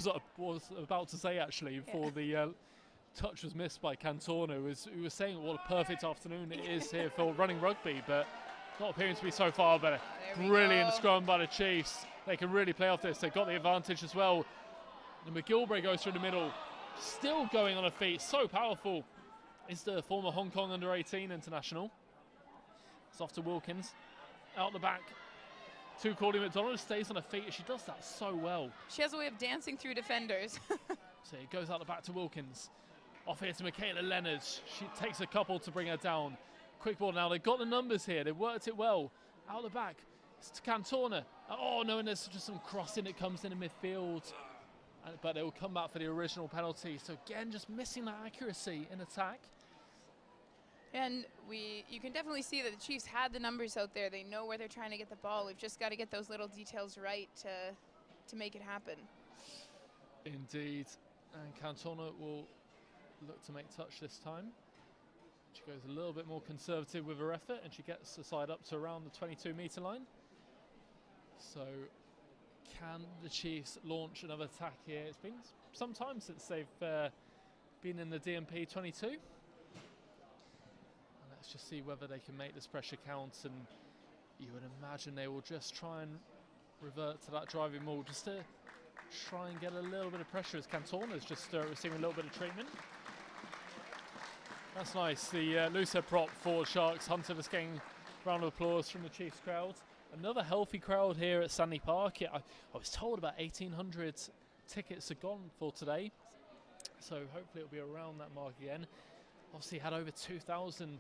about to say, actually, before the touch was missed by Cantona, who was saying what a perfect afternoon it is here for running rugby, but not appearing to be so far. But a brilliant scrum by the Chiefs. They can really play off this. They've got the advantage as well. And McGilvray goes through the middle, still going on her feet, so powerful. Is the former Hong Kong under-18 international. It's off to Wilkins, out the back to Cordy McDonald, stays on her feet. She does that so well. She has a way of dancing through defenders. So it goes out the back to Wilkins. Off here to Michaela Leonard. She takes a couple to bring her down. Quick ball now. They've got the numbers here. They've worked it well. Out the back. It's to Cantona. Oh no, and there's just some crossing that comes in midfield. But they will come back for the original penalty. So again, just missing that accuracy in attack. And you can definitely see that the Chiefs had the numbers out there. They know where they're trying to get the ball. We've just got to get those little details right to make it happen. Indeed. And Cantona will look to make touch this time. She goes a little bit more conservative with her effort, and she gets the side up to around the 22-metre line. So can the Chiefs launch another attack here? It's been some time since they've been in the DMP 22. Let's just see whether they can make this pressure count, and you would imagine they will just try and revert to that driving maul just to try and get a little bit of pressure as Cantona's just receiving a little bit of treatment. That's nice. The loose head prop for Sharks. Hunter just getting a round of applause from the Chiefs crowd. Another healthy crowd here at Stanley Park. I was told about 1,800 tickets are gone for today, so hopefully it'll be around that mark again. Obviously had over 2,000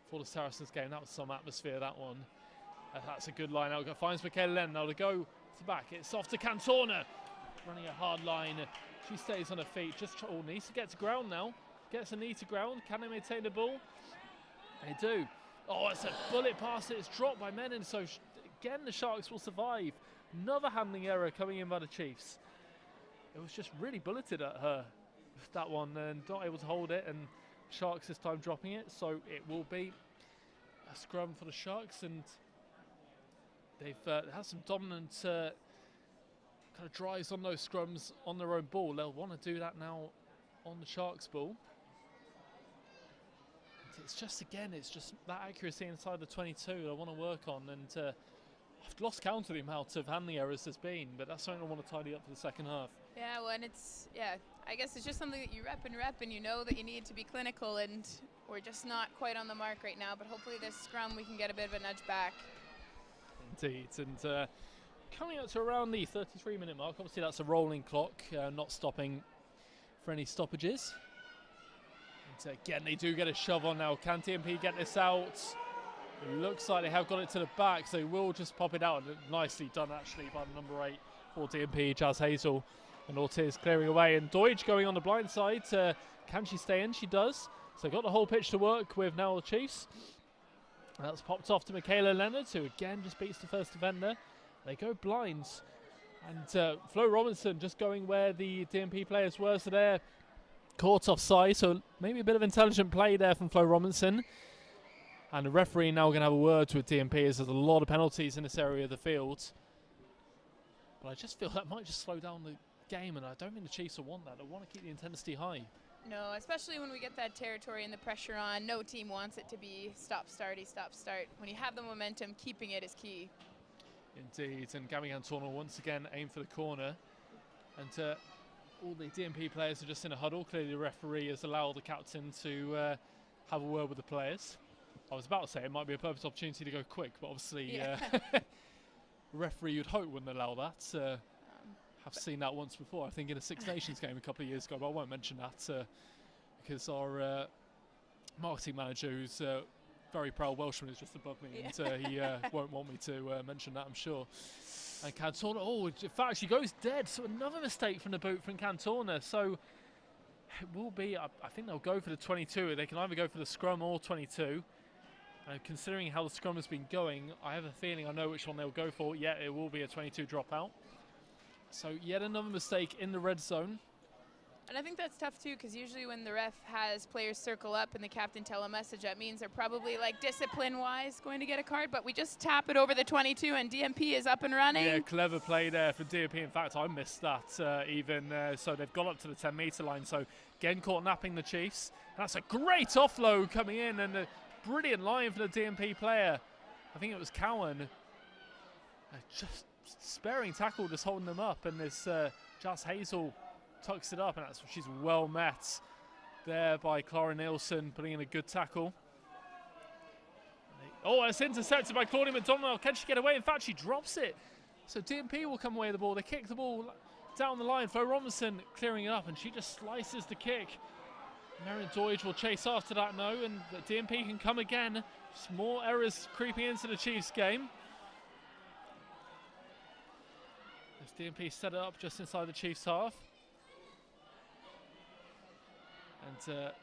for the Saracens game. That was some atmosphere, that one. That's a good line out. Finds Michaela Len now to go to back. It's off to Cantona. Running a hard line. She stays on her feet. Needs to get to ground now. Gets a knee to ground. Can they maintain the ball? They do. Oh, it's a bullet pass. It's dropped by Menon. So again, the Sharks will survive. Another handling error coming in by the Chiefs. It was just really bulleted at her, that one, and not able to hold it. And Sharks this time dropping it, so it will be a scrum for the Sharks, and they've had some dominant kind of drives on those scrums on their own ball. They'll want to do that now on the Sharks ball. And it's just that accuracy inside the 22 I want to work on, and I've lost count of the amount of handling errors there's been, but that's something I want to tidy up for the second half. Yeah, well, and I guess it's just something that you rep, and you know that you need to be clinical, and we're just not quite on the mark right now, but hopefully this scrum we can get a bit of a nudge back. Indeed, and coming up to around the 33-minute mark, obviously that's a rolling clock, not stopping for any stoppages. And again, they do get a shove on now. Can DMP get this out? It looks like they have got it to the back, so they will just pop it out. Nicely done, actually, by the number 8 for DMP, Jazz Hazel. And Ortiz clearing away, and Deutsch going on the blind side. Can she stay in? She does. So got the whole pitch to work with now, the Chiefs. And that's popped off to Michaela Leonard, who again just beats the first defender. They go blinds. And Flo Robinson just going where the DMP players were, so they're caught offside. So maybe a bit of intelligent play there from Flo Robinson. And the referee now going to have a word with DMP, as there's a lot of penalties in this area of the field. But I just feel that might just slow down the game, and I don't think the Chiefs will want that. They want to keep the intensity high. No, especially when we get that territory and the pressure on. No team wants it to be stop-starty, stop-start. When you have the momentum, keeping it is key. Indeed, and Gabby Cantona once again aim for the corner. And all the DMP players are just in a huddle. Clearly the referee has allowed the captain to have a word with the players. I was about to say it might be a perfect opportunity to go quick, but obviously referee you'd hope wouldn't allow that. I've seen that once before, I think in a Six Nations game a couple of years ago, but I won't mention that because our marketing manager, who's very proud Welshman, is just above me, and he won't want me to mention that, I'm sure. And Cantona, in fact, she goes dead, so another mistake from the boot from Cantona. So it will be, I think they'll go for the 22. They can either go for the scrum or 22. Considering how the scrum has been going, I have a feeling I know which one they'll go for. Yeah, it will be a 22 dropout. So yet another mistake in the red zone. And I think that's tough too, because usually when the ref has players circle up and the captain tell a message, that means they're probably like discipline-wise going to get a card, but we just tap it over the 22 and DMP is up and running. Yeah, clever play there for DMP. In fact, I missed that so they've got up to the 10-metre line. So again, caught napping the Chiefs. And that's a great offload coming in, and a brilliant line for the DMP player. I think it was Cowan. Just sparing tackle, just holding them up, and this Jas Hazel tucks it up, and she's well met there by Clara Nielsen, putting in a good tackle. Oh, it's intercepted by Claudia McDonald. Can she get away? In fact, she drops it. So DMP will come away with the ball. They kick the ball down the line. Flo Robinson clearing it up, and she just slices the kick. Marion Doidge will chase after that, no, and the DMP can come again. Just more errors creeping into the Chiefs game. As DMP set it up just inside the Chiefs half. And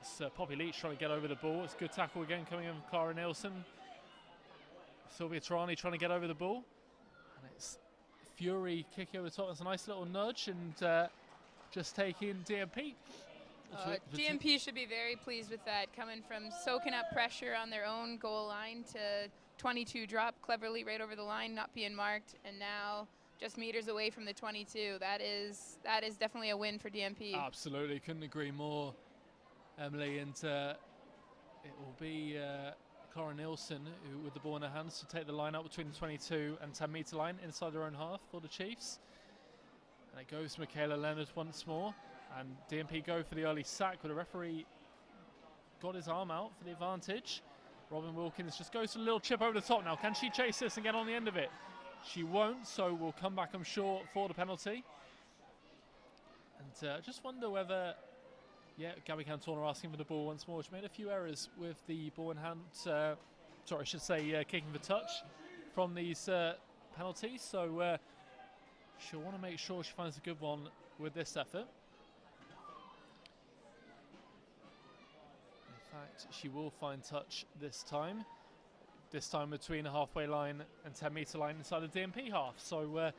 it's Poppy Leach trying to get over the ball. It's a good tackle again coming in from Clara Nielsen. Sylvia Tarani trying to get over the ball. And it's Fury kicking over the top. It's a nice little nudge, and just taking DMP. DMP should be very pleased with that, coming from soaking up pressure on their own goal line to 22 drop cleverly right over the line, not being marked, and now just meters away from the 22. That is definitely a win for DMP. Absolutely, couldn't agree more, Emily. And it will be Clara Nielsen who, with the ball in her hands, to take the line up between the 22 and 10-metre line inside their own half for the Chiefs. And it goes to Michaela Leonard once more, and DMP go for the early sack, but the referee got his arm out for the advantage. Robin Wilkins just goes for a little chip over the top now. Can she chase this and get on the end of it? She won't, so we'll come back, I'm sure, for the penalty. And I just wonder whether, Gabby Cantona asking for the ball once more. She made a few errors with the ball in hand, sorry, I should say kicking for touch from these penalties. So she'll want to make sure she finds a good one with this effort. In fact, she will find touch this time. This time between the halfway line and 10-metre line inside the DMP half. So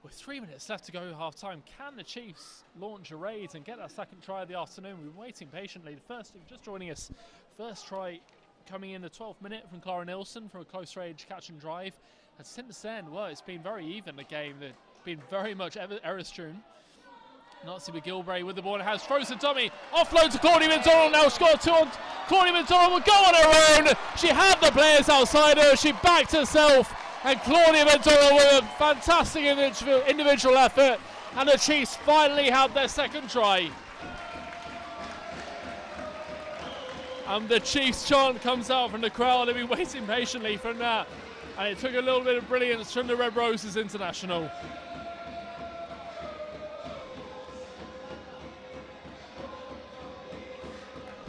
with 3 minutes left to go half-time, can the Chiefs launch a raid and get that second try of the afternoon? We've been waiting patiently. The first, if you're just joining us, first try coming in the 12th minute from Clara Nielsen for a close-range catch and drive. And since then, well, it's been very even, the game. It's been very much error-strewn. Nazi McGilvray with the ball in her hands, throws the dummy, offload to Claudia McDonald, now scored 2 on. Claudia McDonald will go on her own. She had the players outside her, she backed herself, and Claudia McDonald with a fantastic individual effort, and the Chiefs finally have their second try. And the Chiefs chant comes out from the crowd. They've been waiting patiently for that, and it took a little bit of brilliance from the Red Roses International.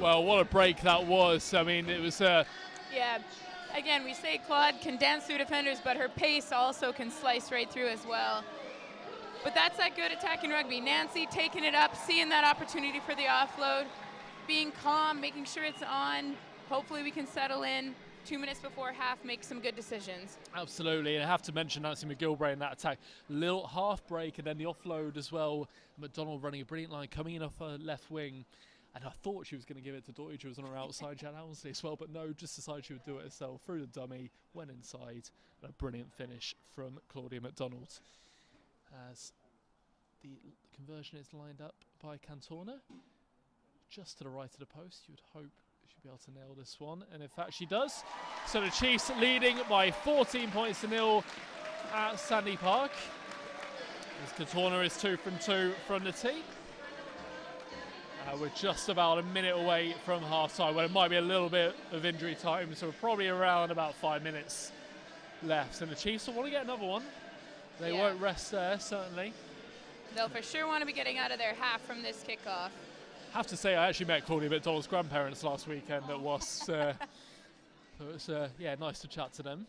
Well, what a break that was. I mean, it was... Yeah, again, we say Claude can dance through defenders, but her pace also can slice right through as well. But that's that good attacking rugby. Nancy taking it up, seeing that opportunity for the offload, being calm, making sure it's on. Hopefully we can settle in 2 minutes before half, make some good decisions. Absolutely, and I have to mention Nancy McGilvray in that attack. Little half break and then the offload as well. McDonald running a brilliant line, coming in off her left wing. And I thought she was going to give it to Doidge, who was on her outside, Jan Allensley as well, but no, just decided she would do it herself. Through the dummy, went inside, and a brilliant finish from Claudia McDonald. As the conversion is lined up by Cantona, just to the right of the post, you would hope she'd be able to nail this one, and in fact she does. So the Chiefs leading by 14 points to 0 at Sandy Park. As Katorna is 2 from 2 from the tee. We're just about a minute away from half-time. Well, it might be a little bit of injury time, so we're probably around about 5 minutes left. And the Chiefs will want to get another one. They won't rest there, certainly. They'll for sure want to be getting out of their half from this kickoff. I have to say, I actually met Claudia McDonald's grandparents last weekend at Was. So it was, yeah, nice to chat to them.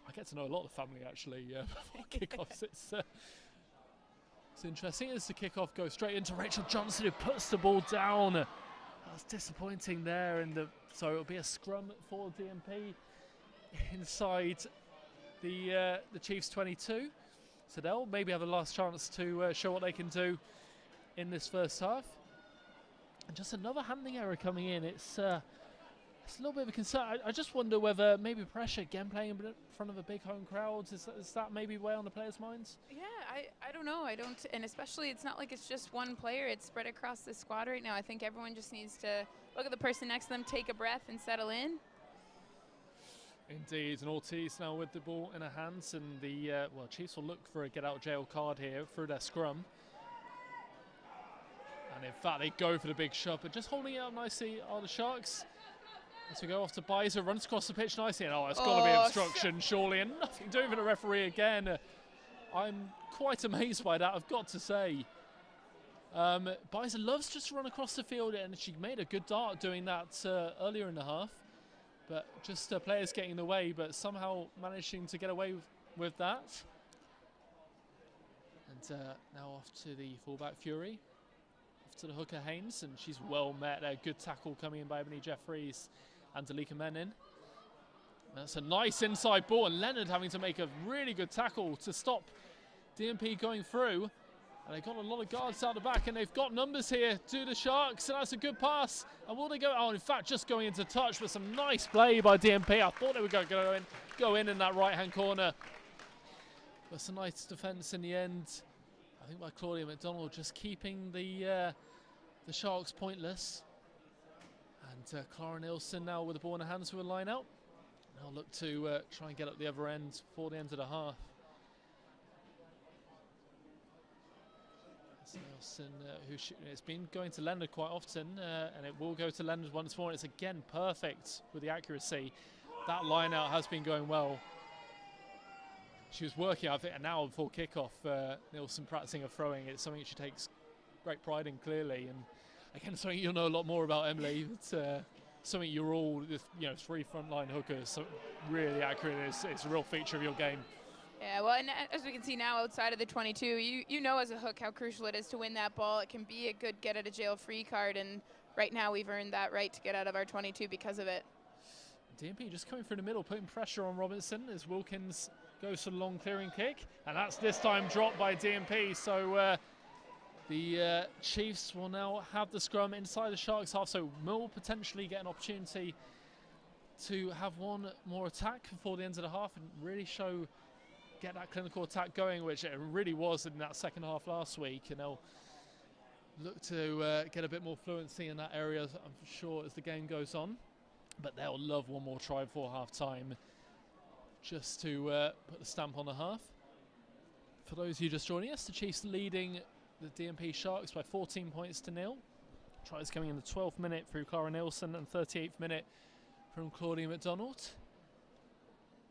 I get to know a lot of the family, actually, before kickoffs. It's interesting as the kickoff goes straight into Rachel Johnson, who puts the ball down. That's disappointing there, and so it'll be a scrum for DMP inside the Chiefs 22. So they'll maybe have a last chance to show what they can do in this first half. And just another handling error coming in. It's a little bit of a concern. I just wonder whether maybe pressure, again playing in front of a big home crowd, is that maybe way on the players' minds? Yeah, I don't know. And especially it's not like it's just one player. It's spread across the squad right now. I think everyone just needs to look at the person next to them, take a breath and settle in. Indeed, and Ortiz now with the ball in her hands, and the Chiefs will look for a get-out-jail card here through their scrum. And in fact, they go for the big shove, but just holding it up nicely are the Sharks. As we go off to Beiser, runs across the pitch nicely, and it's got to be obstruction, surely, and nothing doing for the referee again. I'm quite amazed by that, I've got to say. Beiser loves just to run across the field, and she made a good dart doing that earlier in the half. But just players getting in the way, but somehow managing to get away with that. And now off to the fullback Fury. Off to the hooker Haynes, and she's well met there. Good tackle coming in by Ebony Jeffries and Dalika Menin. That's a nice inside ball, and Leonard having to make a really good tackle to stop DMP going through. And they've got a lot of guards out the back, and they've got numbers here to the Sharks, and that's a good pass. And will they go? Oh, in fact, just going into touch with some nice play by DMP. I thought they were going to go in that right-hand corner. But some nice defence in the end. I think by Claudia McDonald, just keeping the Sharks pointless. And Clara Nielsen now with the ball in her hands with a line out. Now look to try and get up the other end for the end of the half. Nielsen, it's been going to Leonard quite often, and it will go to Leonard once more. It's again perfect with the accuracy. That line out has been going well. She was working, I think, an hour before kickoff. Nielsen practicing her throwing. It's something she takes great pride in, clearly. And again, something you'll know a lot more about, Emily. It's something you're all, 3 frontline hookers, so really accurate. It's a real feature of your game. Yeah, well, and as we can see now outside of the 22, you know as a hook how crucial it is to win that ball. It can be a good get-out-of-jail-free card, and right now we've earned that right to get out of our 22 because of it. DMP just coming through the middle, putting pressure on Robinson as Wilkins goes for the long clearing kick, and that's this time dropped by DMP. So the Chiefs will now have the scrum inside the Sharks half, so will potentially get an opportunity to have one more attack before the end of the half and really get that clinical attack going, which it really was in that second half last week, and they'll look to get a bit more fluency in that area, I'm sure, as the game goes on. But they'll love one more try before half-time just to put the stamp on the half. For those of you just joining us, the Chiefs leading the DMP Sharks by 14 points to 0. Tries coming in the 12th minute through Clara Nielsen and 38th minute from Claudia McDonald.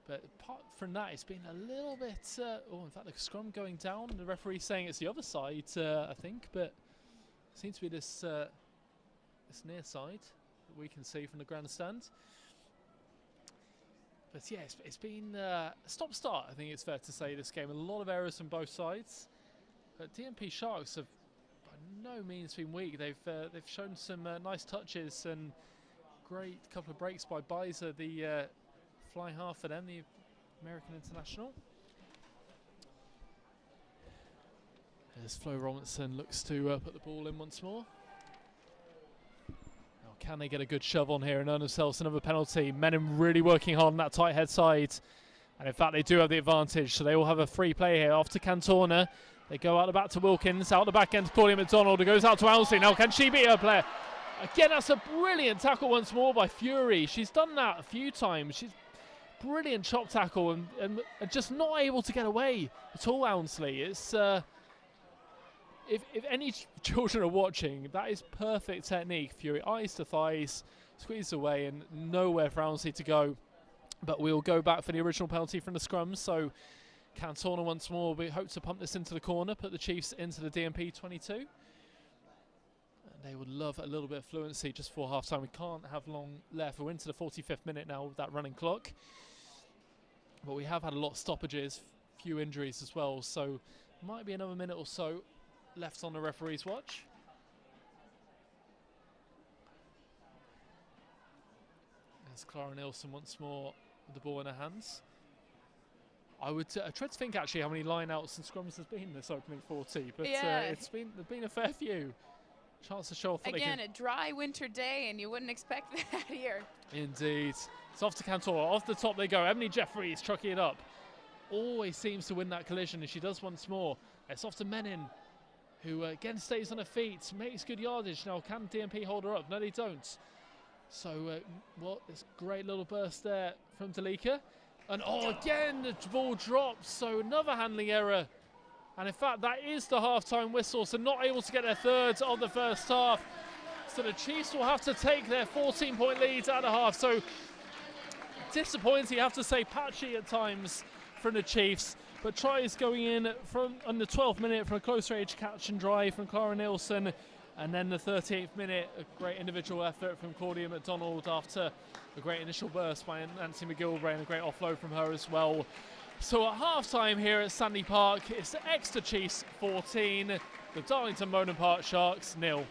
But apart from that, it's been a little bit... in fact, the scrum going down. The referee saying it's the other side, I think. But it seems to be this near side that we can see from the grandstand. But yeah, it's been a stop-start, I think it's fair to say, this game. A lot of errors from both sides. But DMP Sharks have by no means been weak. They've shown some nice touches and great couple of breaks by Beiser, the fly half for them, the American international. As Flo Robinson looks to put the ball in once more. Now, can they get a good shove on here and earn themselves another penalty? Menin really working hard on that tight head side. And in fact, they do have the advantage, so they will have a free play here. Off to Cantorna. They go out the back to Wilkins, out the back end to Claudia McDonald. It goes out to Alsey. Now, can she beat her player? Again, that's a brilliant tackle once more by Fury. She's done that a few times. She's brilliant chop tackle and just not able to get away at all, Ounsley. It's if any children are watching, that is perfect technique. Fury eyes to thighs, squeeze away, and nowhere for Ounsley to go. But we'll go back for the original penalty from the scrum. So Cantona once more. We hope to pump this into the corner, put the Chiefs into the DMP 22. And they would love a little bit of fluency just before half time. We can't have long left. We're into the 45th minute now with that running clock. But we have had a lot of stoppages, few injuries as well. So might be another minute or so left on the referee's watch. As Clara Nielsen once more with the ball in her hands. I would try to think actually how many line-outs and scrums there's been this opening 40, but there's been a fair few. Chance to show off. Again, a dry winter day, and you wouldn't expect that here. Indeed. It's off to Cantor. Off the top they go. Emily Jeffries chucking it up. Always seems to win that collision, and she does once more. It's off to Menin, who again stays on her feet, makes good yardage. Now, can DMP hold her up? No, they don't. So, this great little burst there from Dalika. And again, the ball drops. So, another handling error. And in fact, that is the half-time whistle. So, not able to get their third of the first half. So, the Chiefs will have to take their 14-point lead at the half. So, disappointing, I have to say, patchy at times from the Chiefs. But tries going in from on the 12th minute from a close range catch and drive from Clara Nielsen. And then the 13th minute, a great individual effort from Claudia McDonald after a great initial burst by Nancy McGilvray and a great offload from her as well. So at half-time here at Sandy Park, it's the Exeter Chiefs 14, the Darlington Monan Park Sharks 0.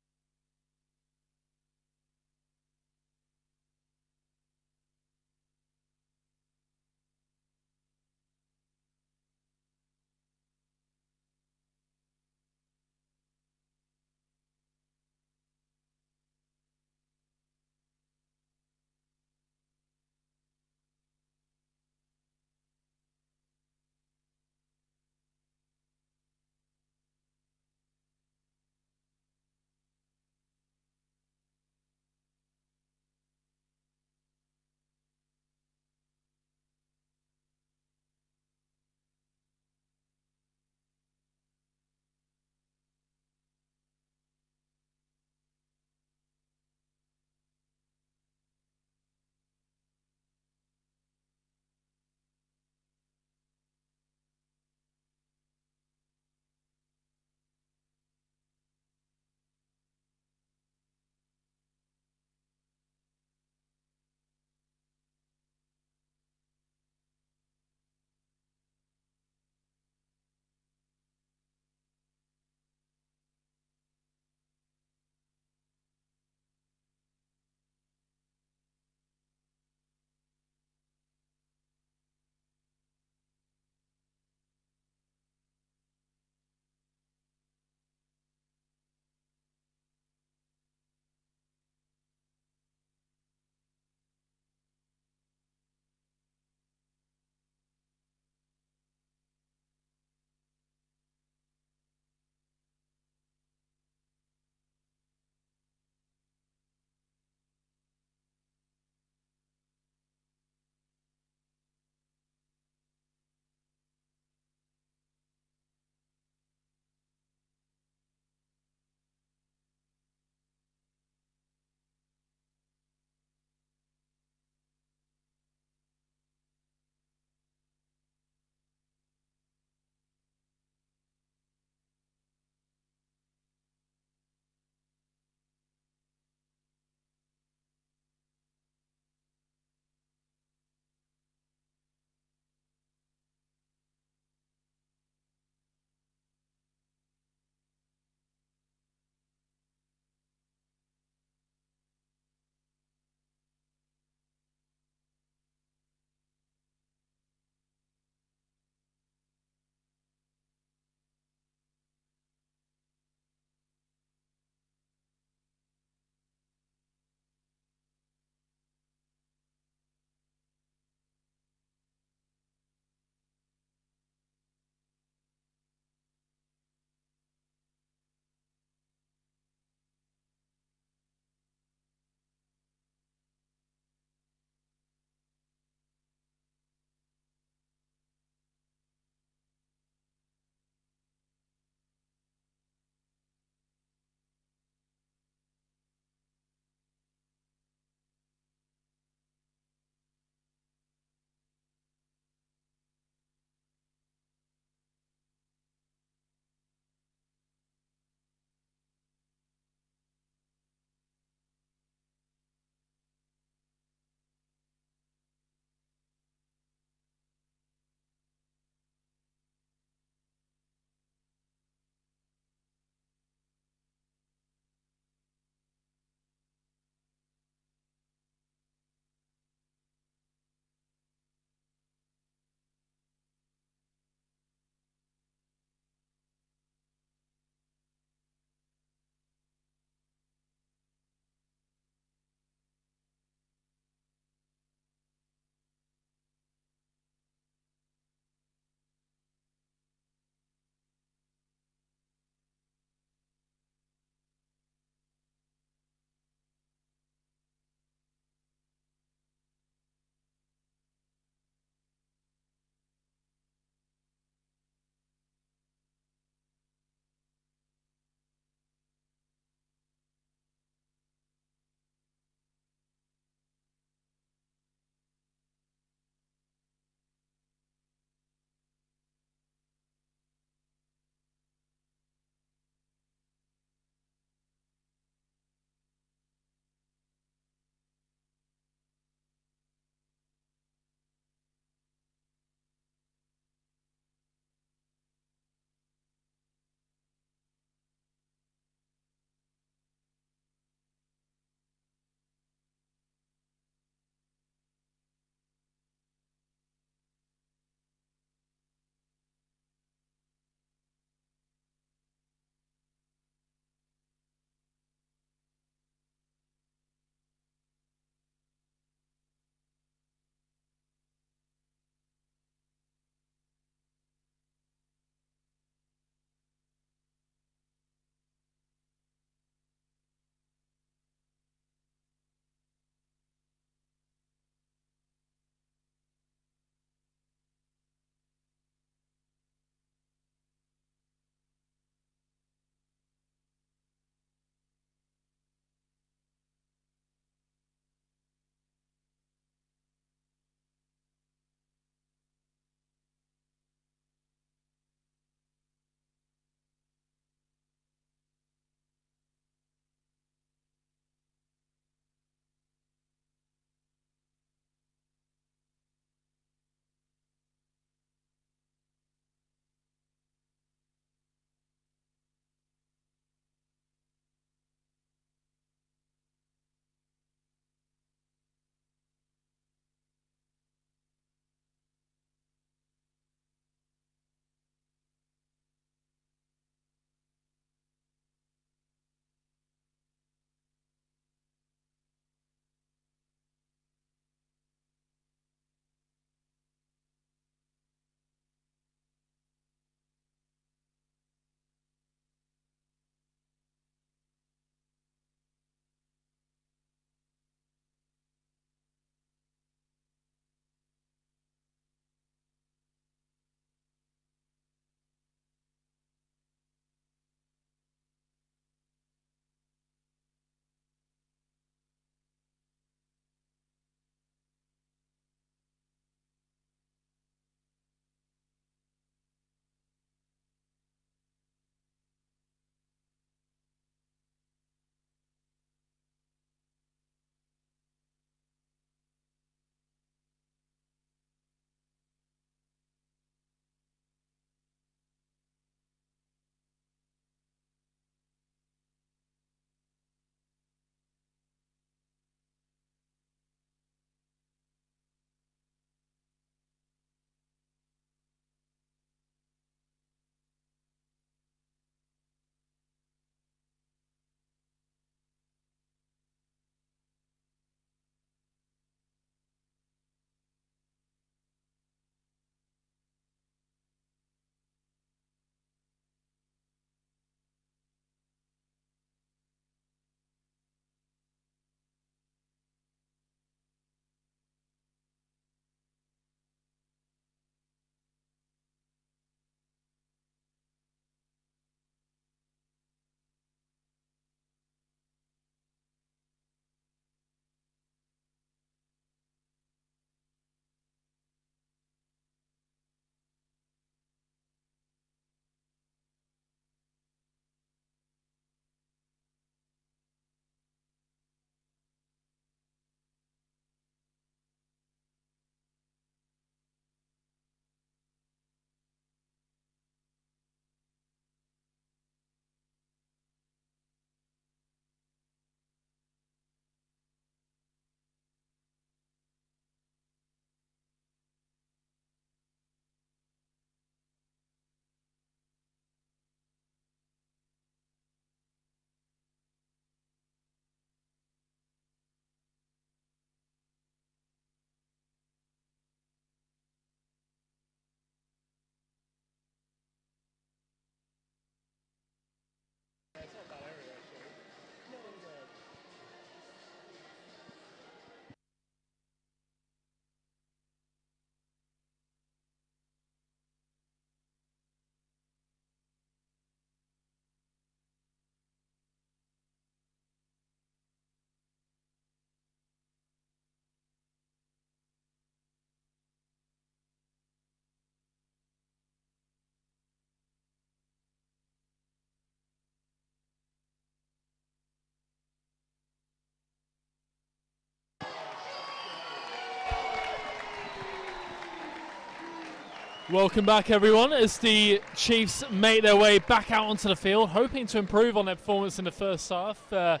Welcome back, everyone, as the Chiefs make their way back out onto the field, hoping to improve on their performance in the first half. Would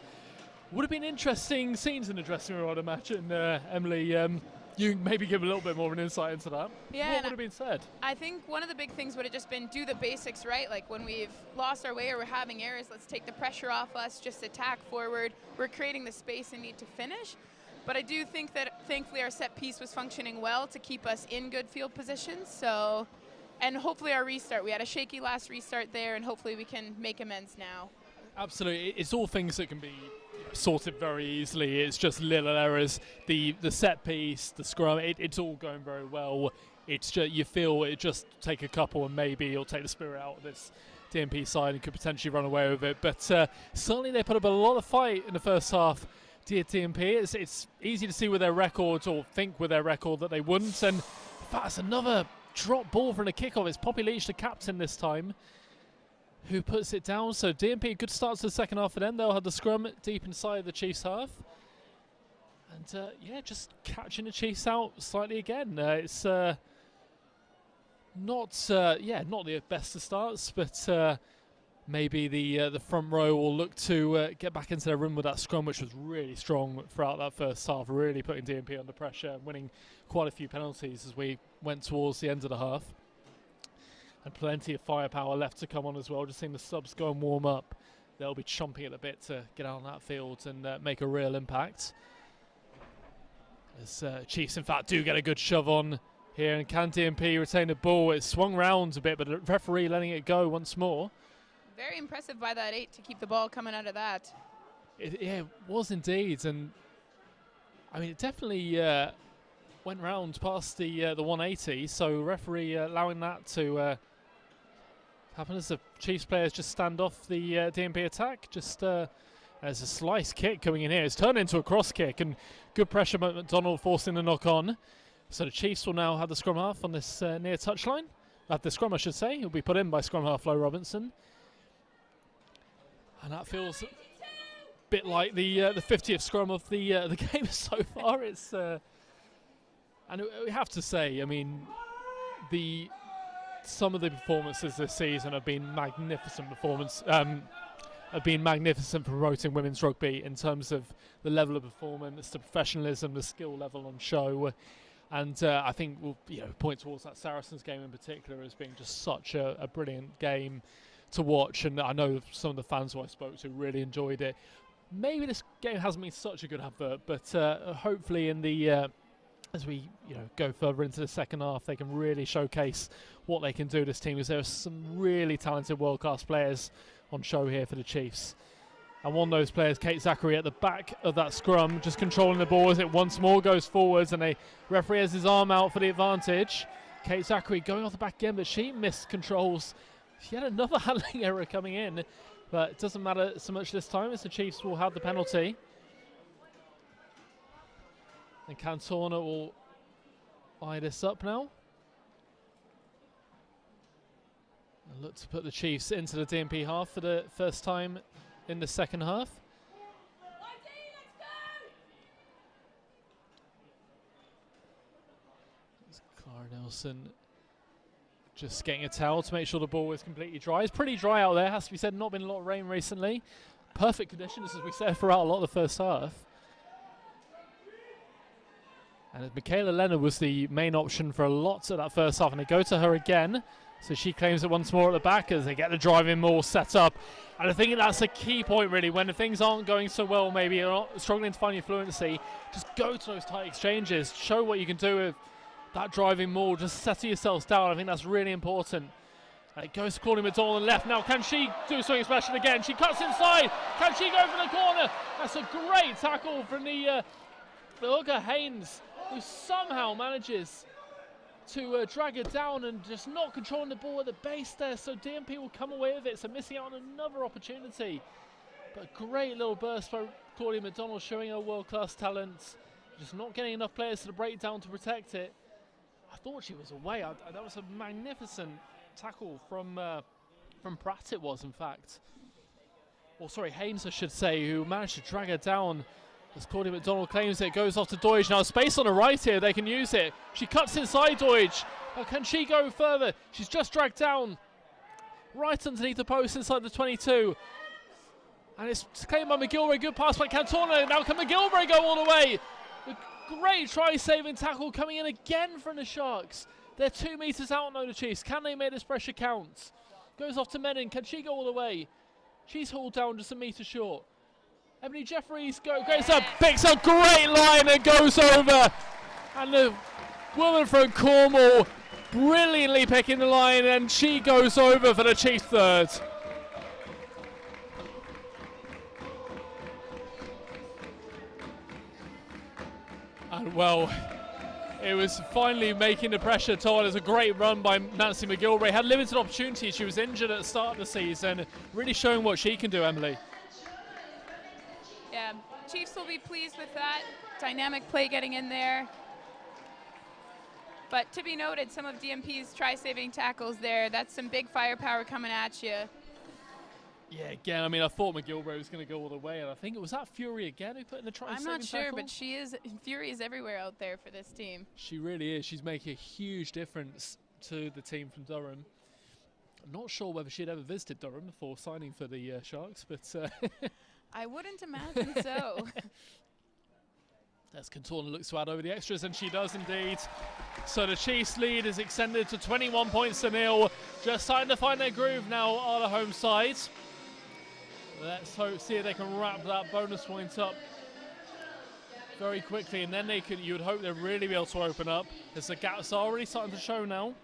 have been interesting scenes in the dressing room, I'd imagine. Emily, you maybe give a little bit more of an insight into that. Yeah, what would have been said? I think one of the big things would have just been do the basics right. Like when we've lost our way or we're having errors, let's take the pressure off us, just attack forward. We're creating the space and need to finish. But I do think that thankfully our set piece was functioning well to keep us in good field positions. So, and hopefully our restart. We had a shaky last restart there, and hopefully we can make amends now. Absolutely, it's all things that can be sorted very easily. It's just little errors. The set piece, the scrum, it's all going very well. It's just, you feel it just take a couple and maybe you'll take the spirit out of this DMP side and could potentially run away with it. But certainly they put up a lot of fight in the first half. Dear DMP, it's easy to see with their records, or think with their record, that they wouldn't. And in fact, it's another drop ball from the kickoff. It's Poppy Leach, the captain this time, who puts it down. So DMP, good start to the second half for them. They'll have the scrum deep inside the Chiefs half. And yeah, just catching the Chiefs out slightly again. It's not the best of starts, but maybe the front row will look to get back into their rhythm with that scrum, which was really strong throughout that first half, really putting DMP under pressure and winning quite a few penalties as we went towards the end of the half. And plenty of firepower left to come on as well. Just seeing the subs go and warm up. They'll be chomping at the bit to get out on that field and make a real impact. As Chiefs, in fact, do get a good shove on here. And can DMP retain the ball? It's swung round a bit, but the referee letting it go once more. Very impressive by that 8 to keep the ball coming out of that. It was indeed. And I mean, it definitely went round past the 180. So referee allowing that to happen as the Chiefs players just stand off the DMP attack. Just there's a slice kick coming in here. It's turned into a cross kick, and good pressure by McDonald forcing the knock on. So the Chiefs will now have the scrum half on this near touchline. The scrum, I should say. He'll be put in by scrum half Flo Robinson. And that feels a bit like the 50th scrum of the game so far. It's and we have to say, I mean, some of the performances this season have been magnificent have been magnificent for promoting women's rugby in terms of the level of performance, the professionalism, the skill level on show. And I think we'll point towards that Saracens game in particular as being just such a brilliant game to watch. And I know some of the fans who I spoke to really enjoyed it. Maybe this game hasn't been such a good advert, but hopefully in the as we go further into the second half, they can really showcase what they can do, this team, because there are some really talented world-class players on show here for the Chiefs. And one of those players, Kate Zachary, at the back of that scrum, just controlling the ball as it once more goes forwards, and the referee has his arm out for the advantage. Kate Zachary going off the back again, but she missed controls. She had another handling error coming in, but it doesn't matter so much this time as the Chiefs will have the penalty. And Cantona will eye this up now. And look to put the Chiefs into the DMP half for the first time in the second half. Clara Nelson just getting a towel to make sure the ball is completely dry. It's pretty dry out there, has to be said. Not been a lot of rain recently. Perfect conditions, as we said, throughout a lot of the first half. And Michaela Leonard was the main option for a lot of that first half, and they go to her again. So she claims it once more at the back as they get the driving maul set up. And I think that's a key point, really, when things aren't going so well, maybe you're not struggling to find your fluency, just go to those tight exchanges, show what you can do with that driving maul, just settle yourselves down. I think that's really important. And it goes to Claudia McDonald on the left. Now, can she do something special again? She cuts inside. Can she go for the corner? That's a great tackle from the hooker, Haynes, who somehow manages to drag it down and just not controlling the ball at the base there. So DMP will come away with it. So missing out on another opportunity. But a great little burst by Claudia McDonald, showing her world-class talent. Just not getting enough players to the breakdown to protect it. I thought she was away. That was a magnificent tackle from Pratt, it was, in fact. Or sorry, Haynes, I should say, who managed to drag her down. As Claudia McDonald claims it, goes off to Deutsch. Now space on the right here, they can use it. She cuts inside Deutsch. Oh, can she go further? She's just dragged down right underneath the post inside the 22. And it's claimed by McGilvray. Good pass by Cantona. Now can McGilvray go all the way? A great try-saving tackle coming in again from the Sharks. They're 2 meters out now, the Chiefs. Can they make this pressure count? Goes off to Menon. Can she go all the way? She's hauled down just a metre short. Ebony Jeffries picks a great line and goes over. And the woman from Cornwall brilliantly picking the line, and she goes over for the Chiefs third. And well, it was finally making the pressure toll. It was a great run by Nancy McGilvray. Had limited opportunities. She was injured at the start of the season. Really showing what she can do, Emily. Yeah, Chiefs will be pleased with that. Dynamic play getting in there. But to be noted, some of DMP's try-saving tackles there. That's some big firepower coming at you. Yeah, again, I mean, I thought McGilvray was going to go all the way, and I think it was that Fury again who put in the try-saving tackle. I'm not sure, but Fury is everywhere out there for this team. She really is. She's making a huge difference to the team from Durham. I'm not sure whether she'd ever visited Durham before signing for the Sharks, but... I wouldn't imagine so. As Cantona looks to add over the extras, and she does indeed. So the Chiefs' lead is extended to 21 points to 0. Just starting to find their groove now on the home side. Let's see if they can wrap that bonus point up very quickly, and then you would hope they'd really be able to open up, as the gaps are already starting to show now.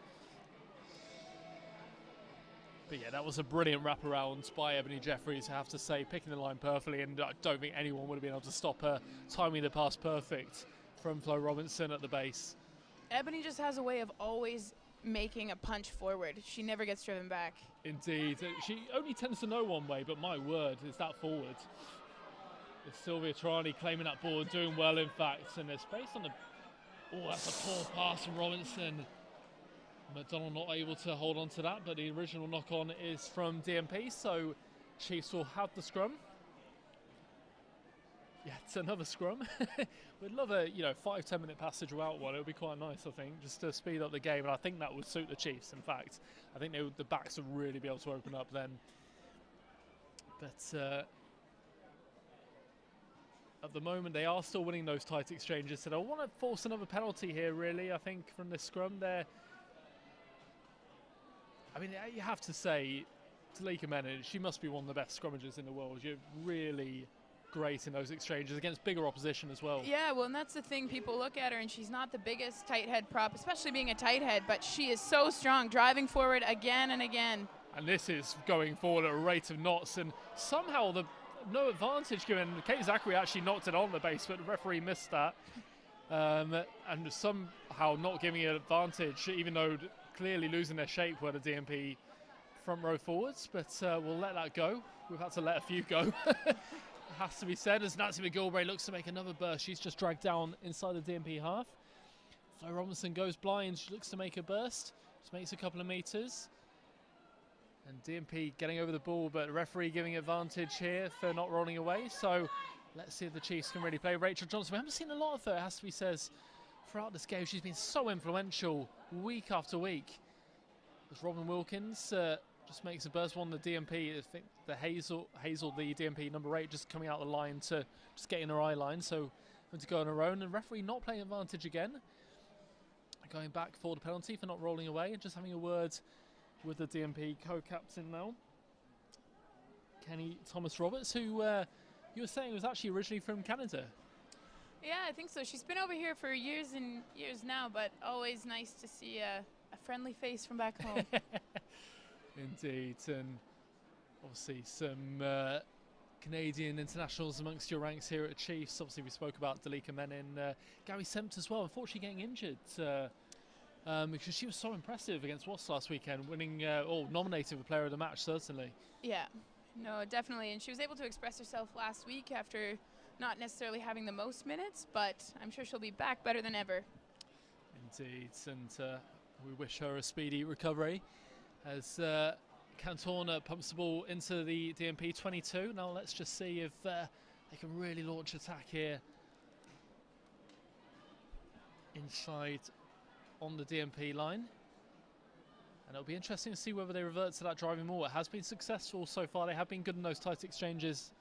But yeah, that was a brilliant wraparound by Ebony Jeffries, I have to say, picking the line perfectly, and I don't think anyone would have been able to stop her, timing the pass perfect from Flo Robinson at the base. Ebony just has a way of always making a punch forward. She never gets driven back. Indeed. She only tends to know one way, but my word, is that forward. It's Sylvia Trani claiming that ball and doing well, in fact, and there's space on the... Oh, that's a poor pass from Robinson. McDonald not able to hold on to that, but the original knock-on is from DMP, so Chiefs will have the scrum. Yeah, it's another scrum. We'd love a 5-10 minute passage without one. It would be quite nice, I think, just to speed up the game, and I think that would suit the Chiefs. In fact, I think the backs would really be able to open up then. But at the moment, they are still winning those tight exchanges, so they'll want to force another penalty here, really, I think, from this scrum there. I mean, you have to say, Talika Menon, she must be one of the best scrummagers in the world. You're really great in those exchanges against bigger opposition as well. Yeah, well, and that's the thing. People look at her, and she's not the biggest tight head prop, especially being a tight head, but she is so strong, driving forward again and again. And this is going forward at a rate of knots, and somehow no advantage given. Kate Zachary actually knocked it on the base, but the referee missed that. And somehow not giving it advantage, even though clearly losing their shape were the DMP front row forwards, but we'll let that go. We've had to let a few go. It has to be said, as Nancy McGilvray looks to make another burst. She's just dragged down inside the DMP half. Flo Robinson goes blind. She looks to make a burst. Just makes a couple of meters. And DMP getting over the ball, but the referee giving advantage here for not rolling away. So let's see if the Chiefs can really play. Rachel Johnson, we haven't seen a lot of her, it has to be said, throughout this game. She's been so influential week after week. As Robin Wilkins just makes a burst on the DMP. I think the Hazel, the DMP number 8, just coming out the line to just get in her eye line. So going to go on her own. And referee not playing advantage again. Going back for the penalty for not rolling away. And just having a word with the DMP co-captain now, Kenny Thomas Roberts, who you were saying was actually originally from Canada. Yeah, I think so. She's been over here for years and years now, but always nice to see a friendly face from back home. Indeed, and obviously some Canadian internationals amongst your ranks here at Chiefs. Obviously we spoke about Talika Menon, Gary Sempt as well, unfortunately getting injured because she was so impressive against Wasps last weekend, winning or nominated for Player of the Match, certainly. Yeah, no, definitely, and she was able to express herself last week after not necessarily having the most minutes, but I'm sure she'll be back better than ever. Indeed, and we wish her a speedy recovery as Cantona pumps the ball into the DMP 22. Now let's just see if they can really launch attack here inside on the DMP line. it'll be interesting to see whether they revert to that driving more. It has been successful so far. They have been good in those tight exchanges,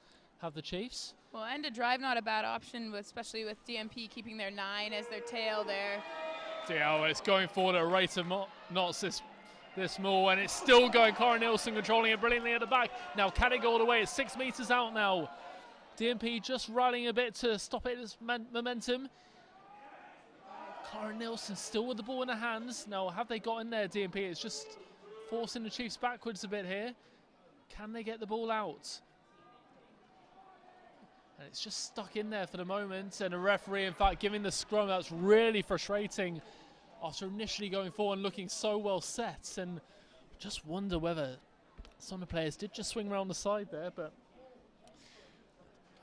have the Chiefs. Well, and a drive, not a bad option, especially with DMP keeping their 9 as their tail there. Yeah, it's going forward at a rate of knots this more, and it's still going. Clara Nielsen controlling it brilliantly at the back. Now, can it go all the way? It's 6 meters out now. DMP just rallying a bit to stop its momentum. Clara Nielsen still with the ball in her hands. Now, have they got in there, DMP? It's just forcing the Chiefs backwards a bit here. Can they get the ball out? And it's just stuck in there for the moment, and a referee, in fact, giving the scrum. That's really frustrating after initially going forward and looking so well set. And just wonder whether some of the players did just swing around the side there, but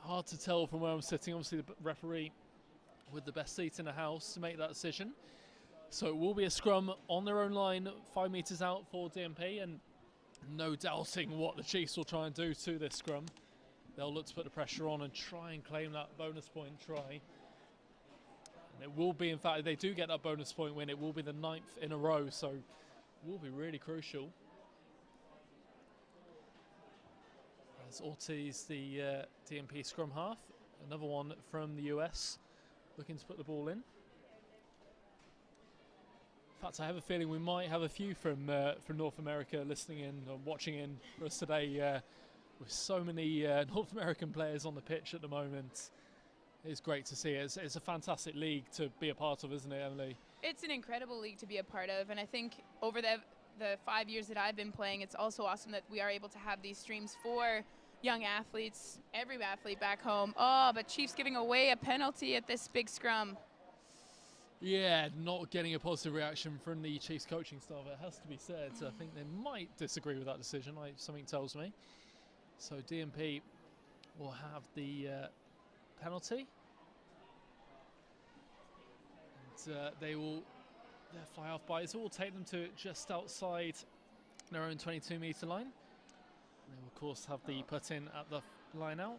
hard to tell from where I'm sitting. Obviously, the referee with the best seat in the house to make that decision. So it will be a scrum on their own line, 5 meters out for DMP, and no doubting what the Chiefs will try and do to this scrum. They'll look to put the pressure on and try and claim that bonus point try. And it will be, in fact, if they do get that bonus point win, it will be the 9th in a row, so it will be really crucial. As Ortiz, the DMP scrum half, another one from the US, looking to put the ball in. In fact, I have a feeling we might have a few from North America listening in or watching in for us today. With so many North American players on the pitch at the moment. It's great to see. It's a fantastic league to be a part of, isn't it, Emily? It's an incredible league to be a part of, and I think over the 5 years that I've been playing, it's also awesome that we are able to have these streams for young athletes, every athlete back home. Oh, but Chiefs giving away a penalty at this big scrum. Yeah, not getting a positive reaction from the Chiefs coaching staff, it has to be said. I think they might disagree with that decision, something tells me. So DMP will have the penalty. And they will fly off by. It will take them to just outside their own 22-meter line. They will, of course, have the put in at the line out.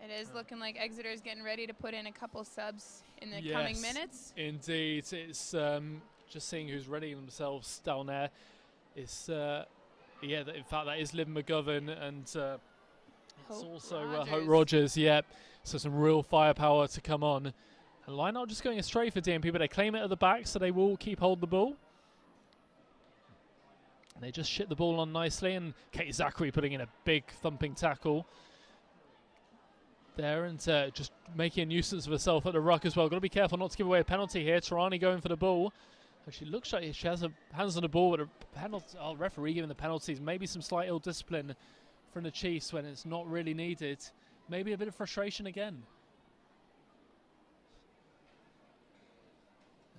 It is looking like Exeter is getting ready to put in a couple subs in the coming minutes. Indeed. It's just seeing who's readying themselves down there. It's yeah, in fact, that is Liv McGovern and it's also Hope Rogers. Yep. So some real firepower to come on. And line out just going astray for DMP, but they claim it at the back, so they will keep hold of the ball. And they just shit the ball on nicely, and Kate Zachary putting in a big thumping tackle there, and just making a nuisance of herself at the ruck as well. Got to be careful not to give away a penalty here. Tarani going for the ball. She looks like she has her hands on the ball, but a penalty. Oh, referee giving the penalties. Maybe some slight ill discipline from the Chiefs when it's not really needed. Maybe a bit of frustration again.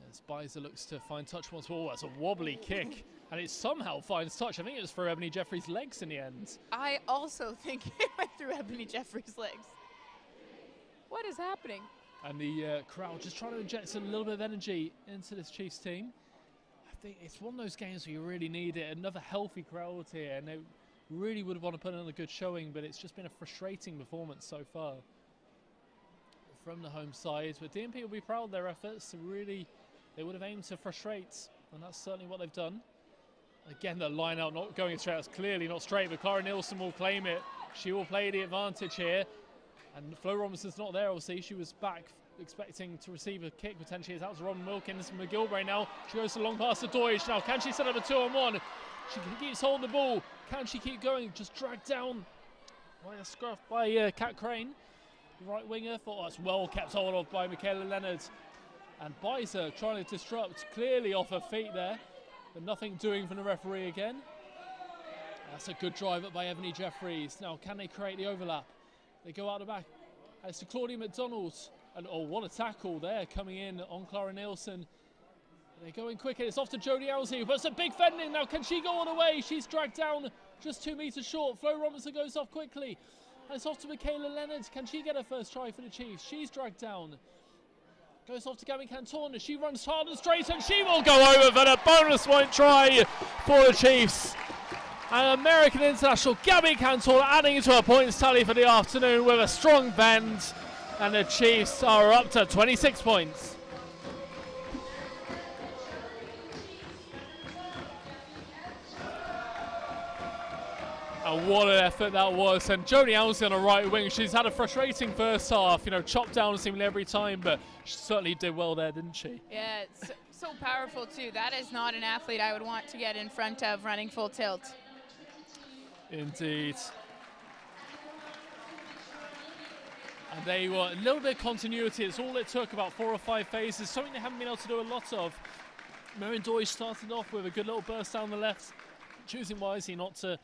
As Bizer looks to find touch once more. That's a wobbly kick, and it somehow finds touch. I think it was for Ebony Jeffrey's legs in the end. I also think it went through Ebony Jeffrey's legs. What is happening? And the crowd just trying to inject a little bit of energy into this Chiefs team. I think it's one of those games where you really need it. Another healthy crowd here, and they really would want to put in a good showing, but it's just been a frustrating performance so far from the home side. But DMP will be proud of their efforts. Really, they would have aimed to frustrate, and that's certainly what they've done. Again, the line out not going straight. That's clearly not straight, but Clara Nielsen will claim it. She will play the advantage here. And Flo Robinson's not there, obviously. She was back expecting to receive a kick potentially. It's out to Robin Wilkins. McGilvray now. She goes to long pass to Deutsch. Now, can she set up a 2-on-1? She keeps holding the ball. Can she keep going? Just dragged down by a scruff by Kat Crane. The right winger. That's well kept hold of by Michaela Leonard. And Bizer trying to disrupt. Clearly off her feet there. But nothing doing from the referee again. That's a good drive up by Ebony Jeffries. Now, can they create the overlap? They go out the back. And it's to Claudia McDonald. And oh, what a tackle there coming in on Clara Nielsen. They go in quick, and it's off to Jodie Owsley, but it's a big fending now. Can she go all the way? She's dragged down just 2 meters short. Flo Robinson goes off quickly. And it's off to Michaela Leonard. Can she get her first try for the Chiefs? She's dragged down. Goes off to Gabby Cantona. She runs hard and straight, and she will go over for the bonus point try for the Chiefs. And American international Gabby Cantor adding to her points tally for the afternoon with a strong bend. And the Chiefs are up to 26 points. And what an effort that was. And Jodie Owsley on the right wing, she's had a frustrating first half, you know, chopped down seemingly every time, but she certainly did well there, didn't she? Yeah, it's so powerful too. That is not an athlete I would want to get in front of running full tilt. Indeed. And there you are, a little bit of continuity. It's all it took, about 4 or 5 phases, something they haven't been able to do a lot of. Marion Doyle started off with a good little burst down the left, choosing wisely not to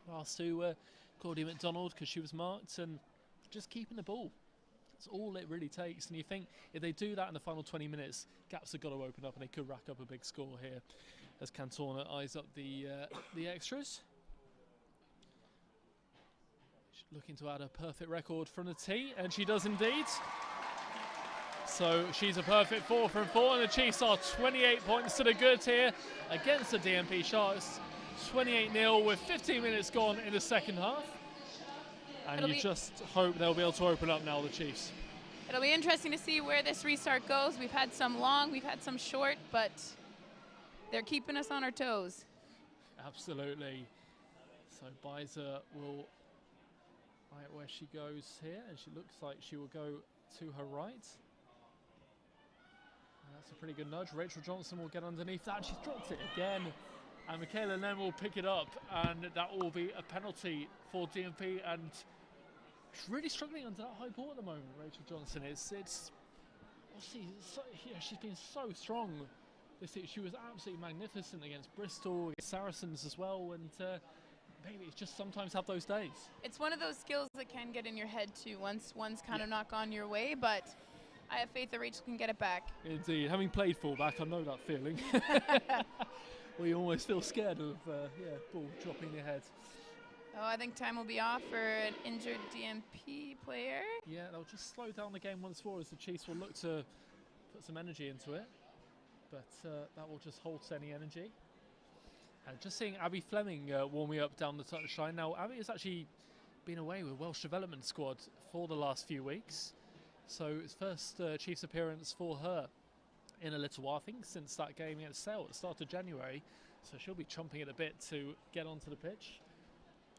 pass to Claudia McDonald because she was marked, and just keeping the ball. That's all it really takes. And you think if they do that in the final 20 minutes, gaps have got to open up and they could rack up a big score here as Cantona eyes up the extras. Looking to add a perfect record from the tee, and she does indeed. So she's a perfect 4 from 4, and the Chiefs are 28 points to the good here against the DMP Sharks. 28-0 with 15 minutes gone in the second half. And you just hope they'll be able to open up now, the Chiefs. It'll be interesting to see where this restart goes. We've had some long, we've had some short, but they're keeping us on our toes. Absolutely. So Bizer will right where she goes here, and she looks like she will go to her right. And that's a pretty good nudge. Rachel Johnson will get underneath that. She's dropped it again. And Michaela Len will pick it up, and that will be a penalty for DMP. And she's really struggling under that high ball at the moment, Rachel Johnson. It's obviously, she's been so strong. She was absolutely magnificent against Bristol, against Saracens as well, and maybe it's just sometimes have those days. It's one of those skills that can get in your head too, once one's kind of not gone your way, but I have faith that Rachel can get it back. Indeed, having played fullback, I know that feeling. We almost feel scared of ball dropping your head. Oh, I think time will be off for an injured DMP player. Yeah, they'll just slow down the game once more as the Chiefs will look to put some energy into it. But that will just halt any energy. And just seeing Abby Fleming warming up down the touchline. Now, Abby has actually been away with Welsh Development Squad for the last few weeks. So it's first Chiefs appearance for her in a little while, I think, since that game against Sale at the start of January. So she'll be chomping at a bit to get onto the pitch.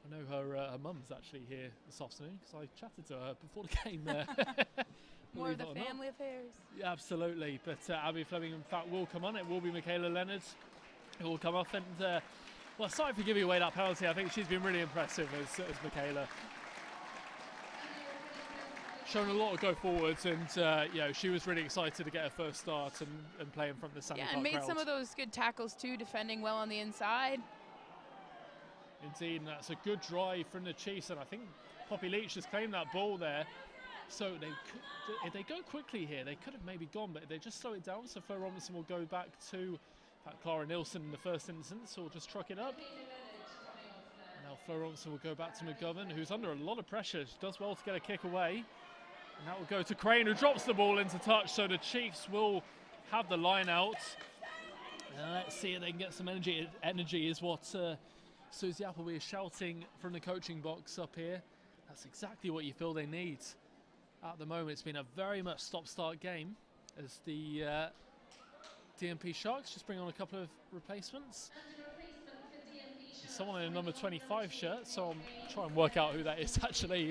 I know her mum's actually here this afternoon because I chatted to her before the game. More of the family affairs. Yeah, absolutely. But Abby Fleming, in fact, will come on. It will be Michaela Leonard who will come off. And, well, sorry for giving away that penalty. I think she's been really impressive as Michaela. Shown a lot of go forwards, and she was really excited to get her first start and play in front of the Sandy Park and made crowd. some of those good tackles too, defending well on the inside. Indeed, and that's a good drive from the Chiefs, and I think Poppy Leach has claimed that ball there. So if they go quickly here, they could have maybe gone, but if they just slow it down, so Flo Robinson will go back to Clara Nielsen in the first instance, or just truck it up. And now Flo Robinson will go back to McGovern, who's under a lot of pressure. She does well to get a kick away. And that will go to Crane, who drops the ball into touch, so the Chiefs will have the line out. And let's see if they can get some energy. Energy is what Susie Appleby is shouting from the coaching box up here. That's exactly what you feel they need. At the moment, it's been a very much stop-start game as the DMP Sharks just bring on a couple of replacements. Someone in a number 25 shirt, so I'll try and work out who that is actually.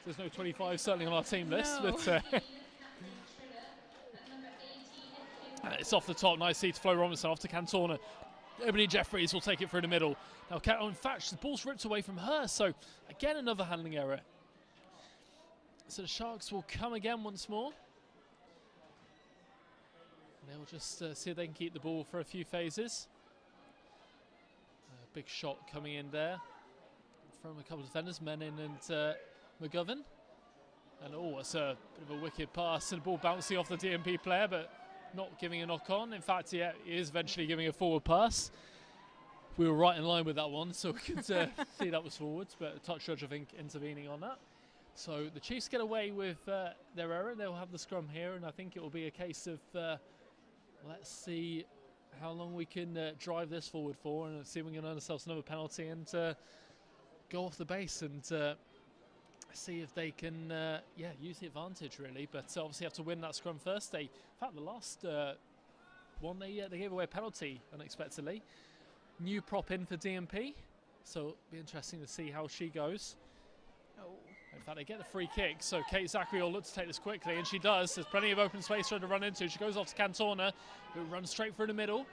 There's no 25 certainly on our team list, no. but it's off the top. Nice see to Flo Robinson, off to Cantona. Ebony Jeffries will take it through the middle. Now, in fact, the ball's ripped away from her, so again another handling error. So the Sharks will come again once more. They'll just see if they can keep the ball for a few phases. Big shot coming in there from a couple of defenders, Menin and McGovern. And it's a bit of a wicked pass, and the ball bouncing off the DMP player, but not giving a knock on. In fact, he is eventually giving a forward pass. We were right in line with that one, so we could see that was forwards, but a touch judge, I think, intervening on that. So the Chiefs get away with their error. They'll have the scrum here, and I think it will be a case of let's see how long we can drive this forward for, and see if we can earn ourselves another penalty and go off the base and see if they can use the advantage really. But obviously have to win that scrum first. In fact, the last one they gave away a penalty unexpectedly. New prop in for DMP, So it'll be interesting to see how she goes. Oh. In fact, they get the free kick, so Kate Zachary will look to take this quickly, and she does. There's plenty of open space for her to run into. She goes off to Cantona, who runs straight through the middle.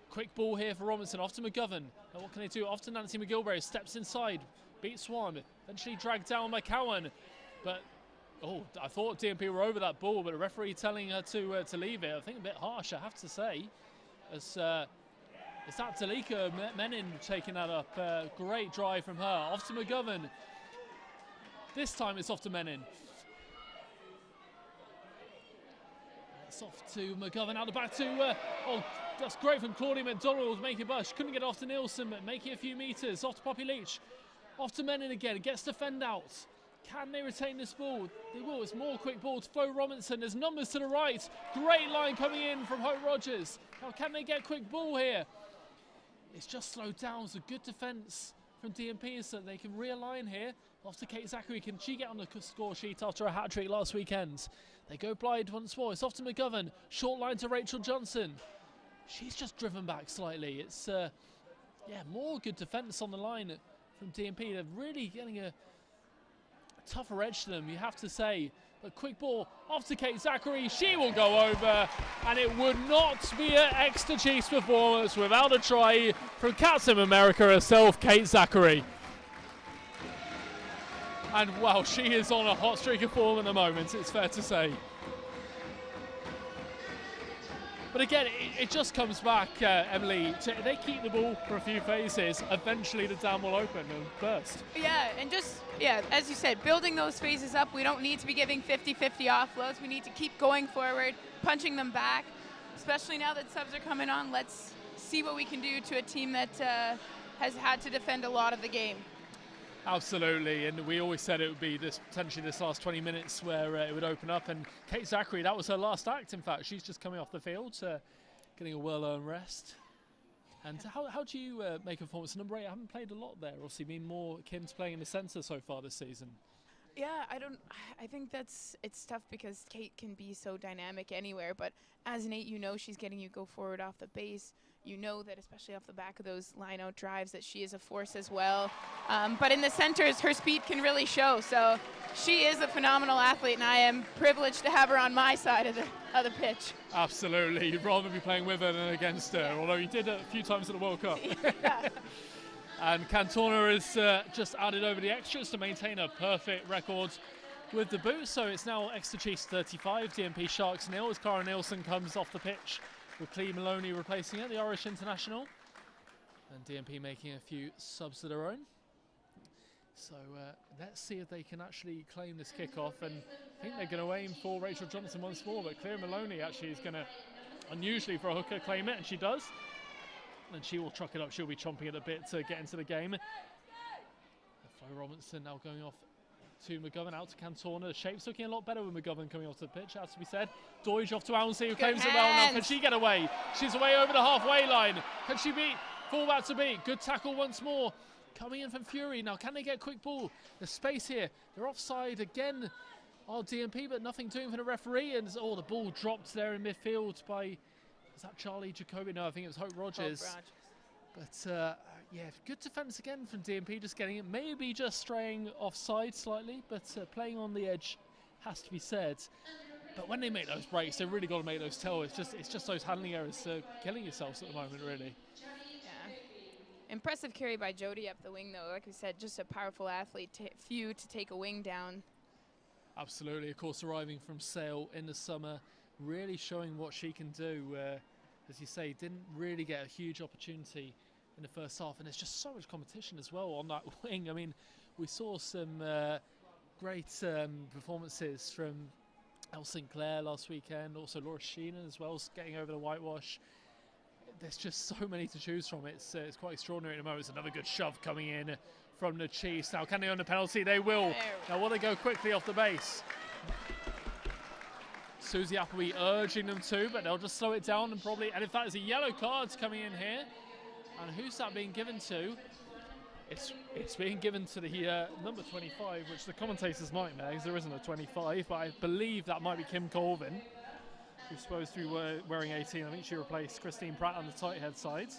Quick ball here for Robinson, off to McGovern. Now what can they do? Off to Nancy McGilvray, steps inside, beats one, eventually dragged down by Cowan. But, oh, I thought DMP were over that ball, but the referee telling her to leave it. I think a bit harsh, I have to say. As it's that Dalika Menin taking that up. Great drive from her. Off to McGovern. This time it's off to Menin. It's off to McGovern, out the back to, oh, that's great from Claudia McDonald, make it bush. Couldn't get off to Nielsen, but making a few metres. Off to Poppy Leach. Off to Menin again, gets the fend out. Can they retain this ball? They will. It's more quick ball to Flo Robinson. There's numbers to the right. Great line coming in from Hope Rogers. Now can they get quick ball here? It's just slowed down. It's a good defence from DMP so they can realign here. Off to Kate Zachary. Can she get on the score sheet after a hat-trick last weekend? They go blind once more. It's off to McGovern. Short line to Rachel Johnson. She's just driven back slightly. It's, yeah, more good defence on the line from DMP. They're really getting a tougher edge to them, you have to say. But quick ball off to Kate Zachary. She will go over, and it would not be an Exeter Chiefs performance without a try from Captain America herself, Kate Zachary. And wow, she is on a hot streak of form at the moment, it's fair to say. But again, it just comes back, Emily, they keep the ball for a few phases, eventually the dam will open and burst. Yeah, and just, yeah, as you said, building those phases up. We don't need to be giving 50-50 offloads. We need to keep going forward, punching them back, especially now that subs are coming on. Let's see what we can do to a team that has had to defend a lot of the game. Absolutely, and we always said it would be potentially this last 20 minutes where it would open up, and Kate Zachary, that was her last act, in fact. She's just coming off the field, getting a well-earned rest. And how do you make a performance? Number 8, I haven't played a lot there, obviously been more akin to playing in the centre so far this season. Yeah, I think it's tough because Kate can be so dynamic anywhere, but as an 8, you know she's getting you go forward off the base. You know that, especially off the back of those line-out drives, that she is a force as well. But in the centers, her speed can really show. So she is a phenomenal athlete, and I am privileged to have her on my side of the pitch. Absolutely. You'd rather be playing with her than against her, although you did it a few times at the World Cup. Yeah. And Cantona has just added over the extras to maintain a perfect record with the boot. So it's now Exeter Chiefs 35, DMP Sharks 0 as Cara Nielsen comes off the pitch, with Clea Maloney replacing her, the Irish international. And DMP making a few subs of their own. So let's see if they can actually claim this kickoff. And I think they're going to aim for Rachel Johnson once more, but Clea Maloney actually is going to, unusually for a hooker, claim it, and she does. And she will truck it up. She'll be chomping at the bit to get into the game. Flo Robinson now going off to McGovern, out to Cantona. The shape's looking a lot better with McGovern coming off the pitch, has to be said. Doige off to Allianz, who claims it well now. Can she get away? She's away over the halfway line. Can she beat? Fullback to beat. Good tackle once more. Coming in from Fury. Now, can they get quick ball? There's space here. They're offside again. Oh, DMP, but nothing doing for the referee. And oh, the ball dropped there in midfield by, is that Charlie Jacobi? No, I think it was Hope Rogers. But yeah, good defence again from DMP, just getting it, maybe just straying offside slightly, but playing on the edge has to be said. But when they make those breaks, they've really got to make those tell. It's just those handling errors, killing yourselves at the moment, really. Yeah. Impressive carry by Jody up the wing, though. Like we said, just a powerful athlete, few to take a wing down. Absolutely, of course, arriving from Sale in the summer, really showing what she can do. As you say, didn't really get a huge opportunity in the first half, and there's just so much competition as well on that wing. I mean, we saw some great performances from Elle Sinclair last weekend, also Laura Sheenan as well, getting over the whitewash. There's just so many to choose from. It's quite extraordinary at the moment. It's another good shove coming in from the Chiefs. Now, can they earn the penalty? They will. Now, will they go quickly off the base? Susie Appleby urging them to, but they'll just slow it down and probably, and in fact, there's a yellow card coming in here. And who's that being given to? It's being given to the number 25, which the commentators nightmare, because there isn't a 25, but I believe that might be Kim Colvin, who's supposed to be wearing 18. I think she replaced Christine Pratt on the tight head side.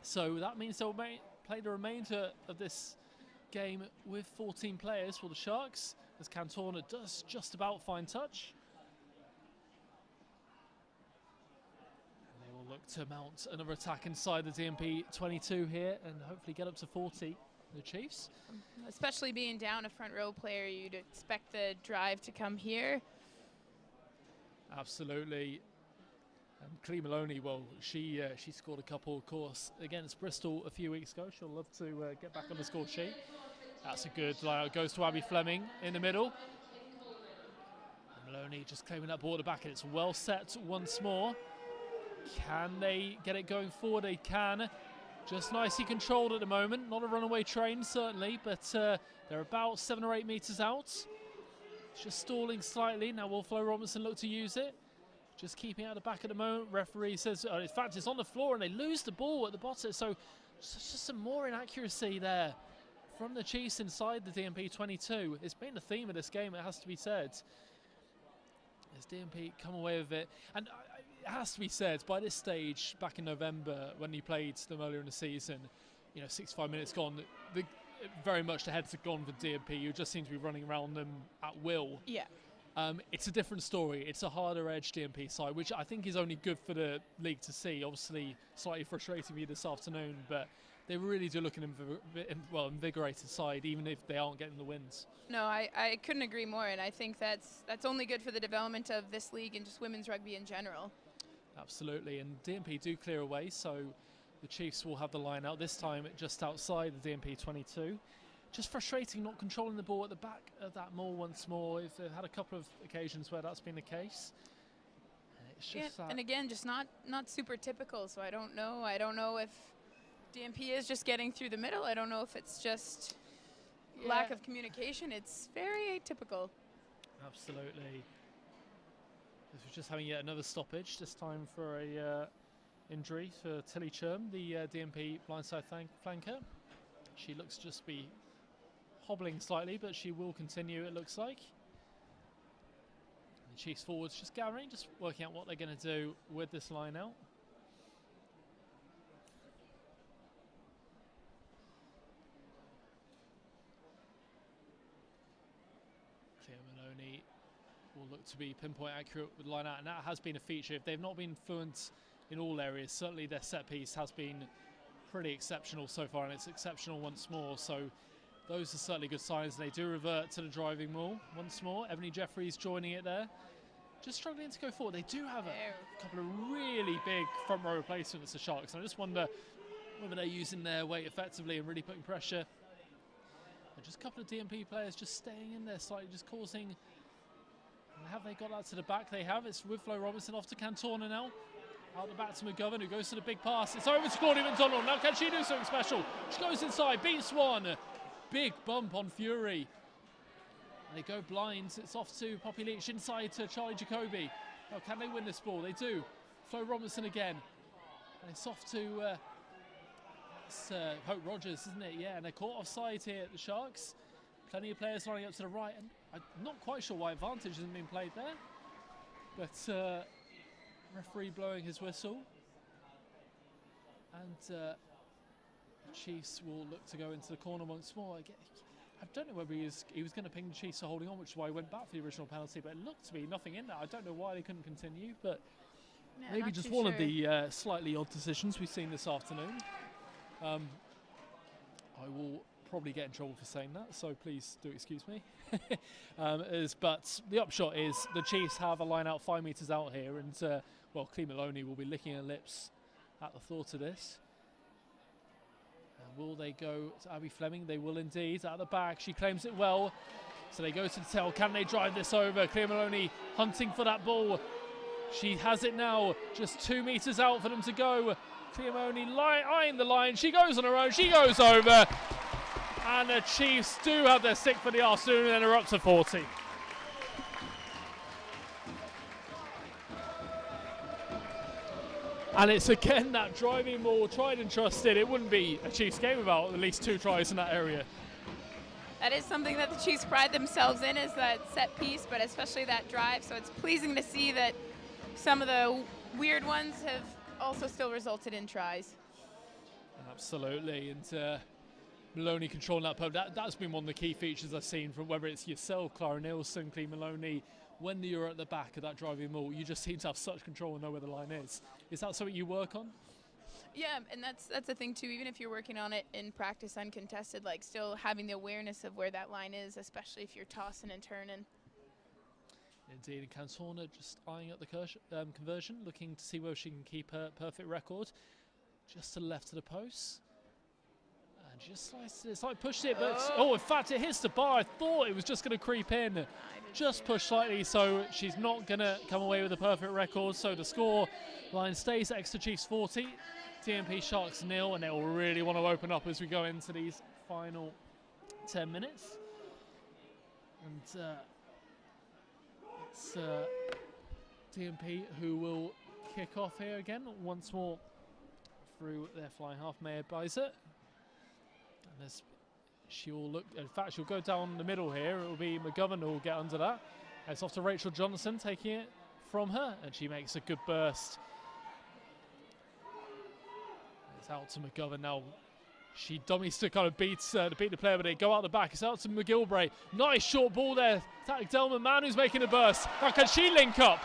So that means they'll play the remainder of this game with 14 players for the Sharks, as Cantona does just about find touch. And they will look to mount another attack inside the DMP 22 here and hopefully get up to 40, the Chiefs. Especially being down a front row player, you'd expect the drive to come here. Absolutely. And Clee Maloney, well, she scored a couple, of course, against Bristol a few weeks ago. She'll love to get back on the score sheet. That's a good line. It goes to Abby Fleming in the middle. And Maloney just claiming that ball at the back, and it's well set once more. Can they get it going forward? They can. Just nicely controlled at the moment. Not a runaway train, certainly, but they're about 7 or 8 meters out. Just stalling slightly. Now will Flo Robinson look to use it? Just keeping it at the back at the moment. Referee says, in fact, it's on the floor and they lose the ball at the bottom. So just some more inaccuracy there from the Chiefs inside the DMP 22. It's been the theme of this game, it has to be said. As DMP come away with it. And it has to be said, by this stage, back in November, when you played them earlier in the season, 65 minutes gone, very much the heads have gone for DMP. You just seem to be running around them at will. Yeah. It's a different story. It's a harder edge DMP side, which I think is only good for the league to see. Obviously, slightly frustrating for you this afternoon, but they really do look an invigorated side, even if they aren't getting the wins. No, I couldn't agree more, and I think that's only good for the development of this league and just women's rugby in general. Absolutely, and DMP do clear away, so the Chiefs will have the line out, this time just outside the DMP 22. Just frustrating not controlling the ball at the back of that maul once more. They've had a couple of occasions where that's been the case. It's just and again, just not super typical, so I don't know. I don't know if DMP is just getting through the middle. I don't know if it's just lack of communication. It's very atypical. Absolutely. This was just having yet another stoppage, this time for a injury for Tilly Churm, the DMP blindside flanker. She looks to just be hobbling slightly, but she will continue, it looks like. And the Chiefs forwards just gathering, just working out what they're going to do with this line out. Cleo Maloney will look to be pinpoint accurate with line out, and that has been a feature. If they've not been fluent in all areas, certainly their set piece has been pretty exceptional so far, and it's exceptional once more, so those are certainly good signs. They do revert to the driving maul once more. Ebony Jeffries joining it there, just struggling to go forward. They do have a couple of really big front row replacements, the Sharks, and I just wonder whether they're using their weight effectively and really putting pressure. And just a couple of DMP players just staying in there slightly, just causing. And have they got that to the back? They have. It's with Flo Robinson off to Cantona now. Out the back to McGovern, who goes to the big pass. It's over to Claudia McDonald. Now can she do something special? She goes inside, beats one. Big bump on Fury. And they go blind. It's off to Poppy Leach inside to Charlie Jacoby. Oh, can they win this ball? They do. Flo Robinson again. And it's off to Hope Rogers, isn't it? Yeah, and they're caught offside here at the Sharks. Plenty of players lining up to the right. And I'm not quite sure why advantage hasn't been played there. But referee blowing his whistle. And the Chiefs will look to go into the corner once more. I don't know whether he was going to ping the Chiefs for holding on, which is why he went back for the original penalty, but it looked to be nothing in there. I don't know why they couldn't continue, but maybe just one of the slightly odd decisions we've seen this afternoon. I will probably get in trouble for saying that, so please do excuse me. But the upshot is the Chiefs have a line out 5 meters out here, and Clee Maloney will be licking her lips at the thought of this. Will they go to Abby Fleming? They will indeed. At the back, she claims it well. So they go to the tail. Can they drive this over? Cleo Maloney hunting for that ball. She has it now. Just 2 meters out for them to go. Cleo Maloney eyeing the line. She goes on her own. She goes over. And the Chiefs do have their stick for the afternoon, and then they're up to 40. And it's again that driving maul, tried and trusted. It wouldn't be a Chiefs game without at least 2 tries in that area. That is something that the Chiefs pride themselves in, is that set piece, but especially that drive. So it's pleasing to see that some of the weird ones have also still resulted in tries. Absolutely, and Maloney controlling that pub. That's been one of the key features I've seen from whether it's yourself, Clara Nielsen, Clee Maloney. When you're at the back of that driving maul, you just seem to have such control and know where the line is. Is that something you work on? Yeah, and that's the thing too. Even if you're working on it in practice uncontested, like still having the awareness of where that line is, especially if you're tossing and turning. Indeed, and Cantona just eyeing up the conversion, looking to see whether she can keep her perfect record. Just to the left of the post. And just it's like pushed it, but in fact it hits the bar. I thought it was just going to creep in. Just pushed slightly, so she's not going to come away with a perfect record. So the score line stays at Exeter Chiefs 40, DMP Sharks 0, and they will really want to open up as we go into these final 10 minutes. And it's DMP who will kick off here again once more through their flying half, Maya Beiser. And as she will look, in fact, she'll go down the middle here. It will be McGovern who will get under that. And it's off to Rachel Johnson, taking it from her, and she makes a good burst. It's out to McGovern now. She dummies to kind of beat the player, but they go out the back. It's out to McGilvray. Nice short ball there. It's Delman Mann who's making a burst. Now can she link up?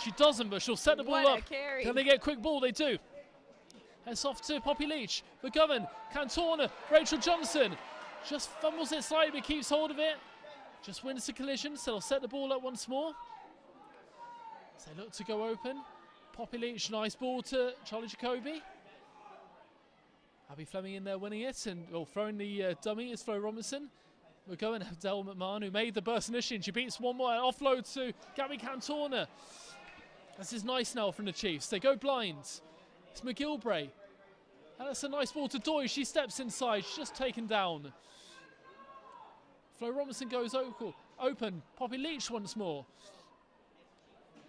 She doesn't, but she'll set the ball up. Can they get a quick ball? They do. It's off to Poppy Leach. McGovern, Cantona, Rachel Johnson. Just fumbles it slightly, but keeps hold of it. Just wins the collision, so they'll set the ball up once more. As they look to go open. Poppy Leach, nice ball to Charlie Jacoby. Abby Fleming in there winning it, and throwing the dummy is Flo Robinson. McGovern, Del McMahon, who made the burst initially, and she beats one more. Offload to Gabby Cantona. This is nice now from the Chiefs. They go blind. It's McGilvray. And that's a nice ball to Doyle. She steps inside. She's just taken down. Flo Robinson goes open. Poppy Leach once more.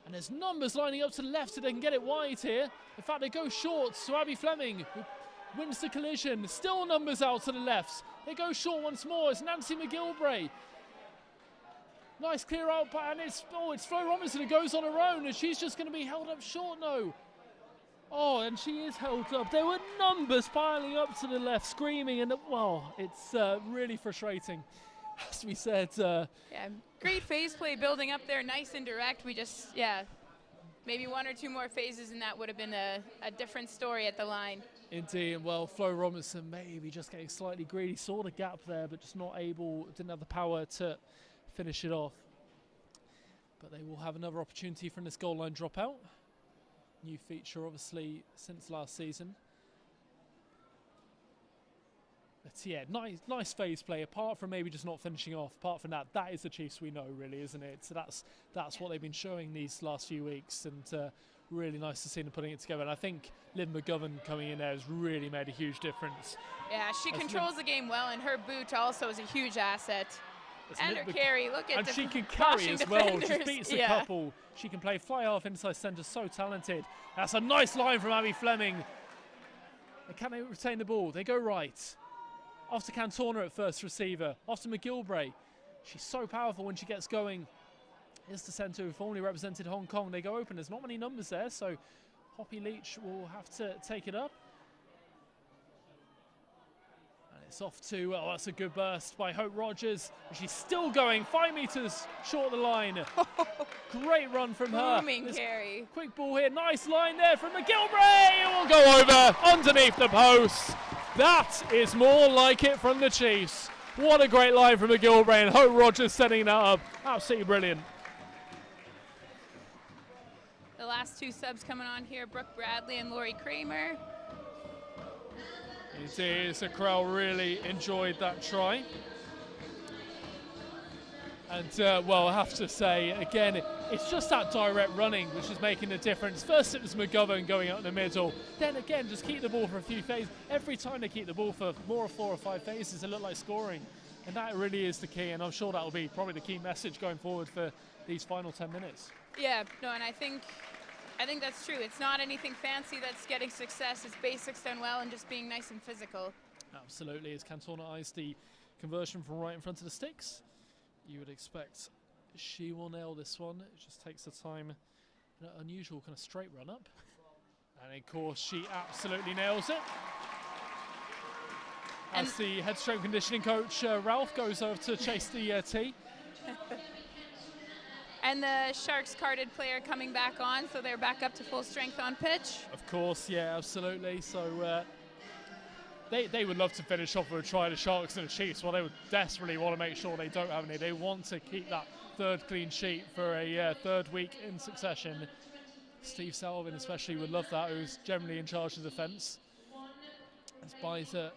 And there's numbers lining up to the left so they can get it wide here. In fact, they go short to Abby Fleming, who wins the collision. Still numbers out to the left. They go short once more. It's Nancy McGilvray. Nice clear out, and it's Flo Robinson who goes on her own, and she's just going to be held up short now. Oh, and she is held up. There were numbers piling up to the left, screaming, and it's really frustrating. As we said, yeah, great phase play building up there, nice and direct. We just, maybe one or two more phases, and that would have been a different story at the line. Indeed, and Flo Robinson maybe just getting slightly greedy, saw the gap there, but just not able, didn't have the power to finish it off. But they will have another opportunity from this goal line dropout. New feature, obviously, since last season. But yeah, nice phase play. Apart from maybe just not finishing off, apart from that is the Chiefs we know, really, isn't it? So that's what they've been showing these last few weeks, and really nice to see them putting it together. And I think Liv McGovern coming in there has really made a huge difference. Yeah, she controls the game well, and her boot also is a huge asset. And her carry, look at she can carry as well. She beats a couple. She can play fly half inside centre, so talented. That's a nice line from Abby Fleming. And can they retain the ball? They go right. Off to Cantona at first receiver. Off to McGilvray. She's so powerful when she gets going. Here's the centre who formerly represented Hong Kong. They go open. There's not many numbers there, so Poppy Leach will have to take it up. It's off to, that's a good burst by Hope Rogers. She's still going 5 meters short of the line. Great run from her. Carry. Quick ball here, nice line there from McGilvray. It will go over underneath the post. That is more like it from the Chiefs. What a great line from McGilvray, and Hope Rogers setting that up. Absolutely brilliant. The last two subs coming on here, Brooke Bradley and Lori Kramer. It is, the crowd really enjoyed that try. And, I have to say, again, it's just that direct running which is making the difference. First it was McGovern going out in the middle. Then again, just keep the ball for a few phases. Every time they keep the ball for more 4 or 5 phases, it look like scoring. And that really is the key, and I'm sure that will be probably the key message going forward for these final 10 minutes. Yeah, no, and I think that's true. It's not anything fancy that's getting success. It's basics done well and just being nice and physical. Absolutely. As Cantona eyes the conversion from right in front of the sticks, you would expect she will nail this one. It just takes the time, an unusual kind of straight run up. And of course, she absolutely nails it. As the head strength conditioning coach, Ralph, goes over to chase the tee. And the Sharks carded player coming back on, so they're back up to full strength on pitch. Of course, yeah, absolutely. So they would love to finish off with a try the Sharks and the Chiefs. Well, they would desperately want to make sure they don't have any. They want to keep that third clean sheet for a third week in succession. Steve Salvin especially would love that, who's generally in charge of defence. As Bizer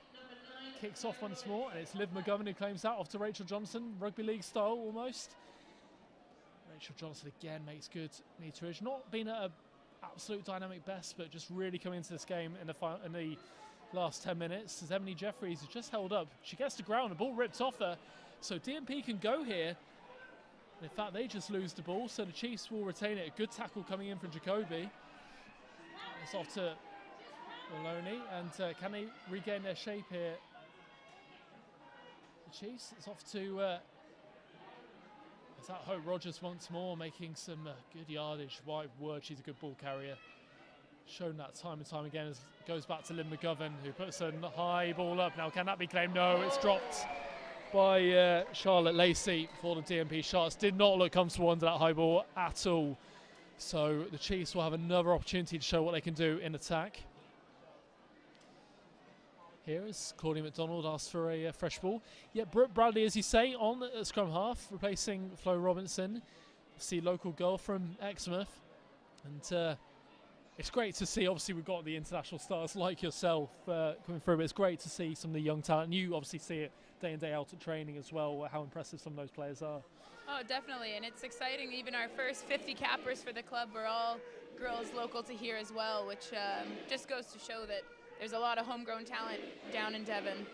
kicks off once more, and it's Liv McGovern who claims that off to Rachel Johnson, rugby league style almost. Rachel Johnson again makes good meterage. Not been at an absolute dynamic best, but just really coming into this game in the last 10 minutes. As Emily Jeffries has just held up. She gets to ground, the ball ripped off her. So DMP can go here. In fact, they just lose the ball, so the Chiefs will retain it. A good tackle coming in from Jacoby. It's off to Maloney, and can they regain their shape here? The Chiefs, it's off to is that Hope Rogers once more, making some good yardage. My word, she's a good ball carrier. Shown that time and time again. As it goes back to Lynn McGovern, who puts a high ball up. Now, can that be claimed? No, it's dropped by Charlotte Lacey for the DMP Sharks. Did not look comfortable under that high ball at all. So the Chiefs will have another opportunity to show what they can do in attack. Here is Claudia McDonald asks for a fresh ball. Yeah, Brooke Bradley, as you say, on at scrum half, replacing Flo Robinson. See, local girl from Exmouth. And it's great to see, obviously, we've got the international stars like yourself coming through, but it's great to see some of the young talent. And you obviously see it day in, day out at training as well, how impressive some of those players are. Oh, definitely, and it's exciting. Even our first 50 cappers for the club were all girls local to here as well, which just goes to show that there's a lot of homegrown talent down in Devon.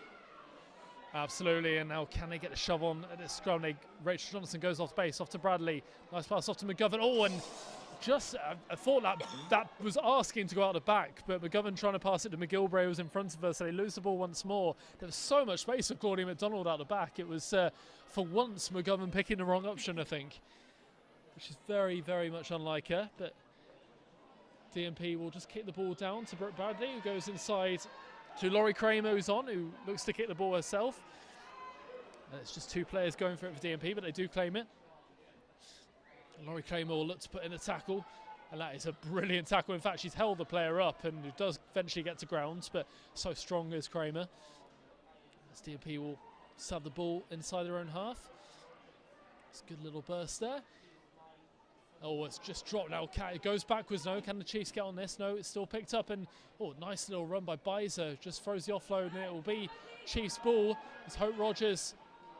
Absolutely, and now can they get a shove on at this scrum? Rachel Johnson goes off base, off to Bradley. Nice pass off to McGovern. Oh, and just, I thought that was asking to go out the back, but McGovern trying to pass it to McGilvray was in front of her, so they lose the ball once more. There was so much space for Claudia McDonald out the back. It was, for once, McGovern picking the wrong option, I think, which is very, very much unlike her. But DMP will just kick the ball down to Brooke Bradley, who goes inside to Laurie Kramer, who's on, who looks to kick the ball herself. And it's just two players going for it for DMP, but they do claim it. Laurie Kramer will look to put in a tackle, and that is a brilliant tackle. In fact, she's held the player up and it does eventually get to ground, but so strong is Kramer. As DMP will sub the ball inside their own half. It's a good little burst there. Oh, it's just dropped now. It goes backwards. No, can the Chiefs get on this? No, it's still picked up, and oh, nice little run by Bizer. Just throws the offload, and it will be Chiefs ball. As Hope Rogers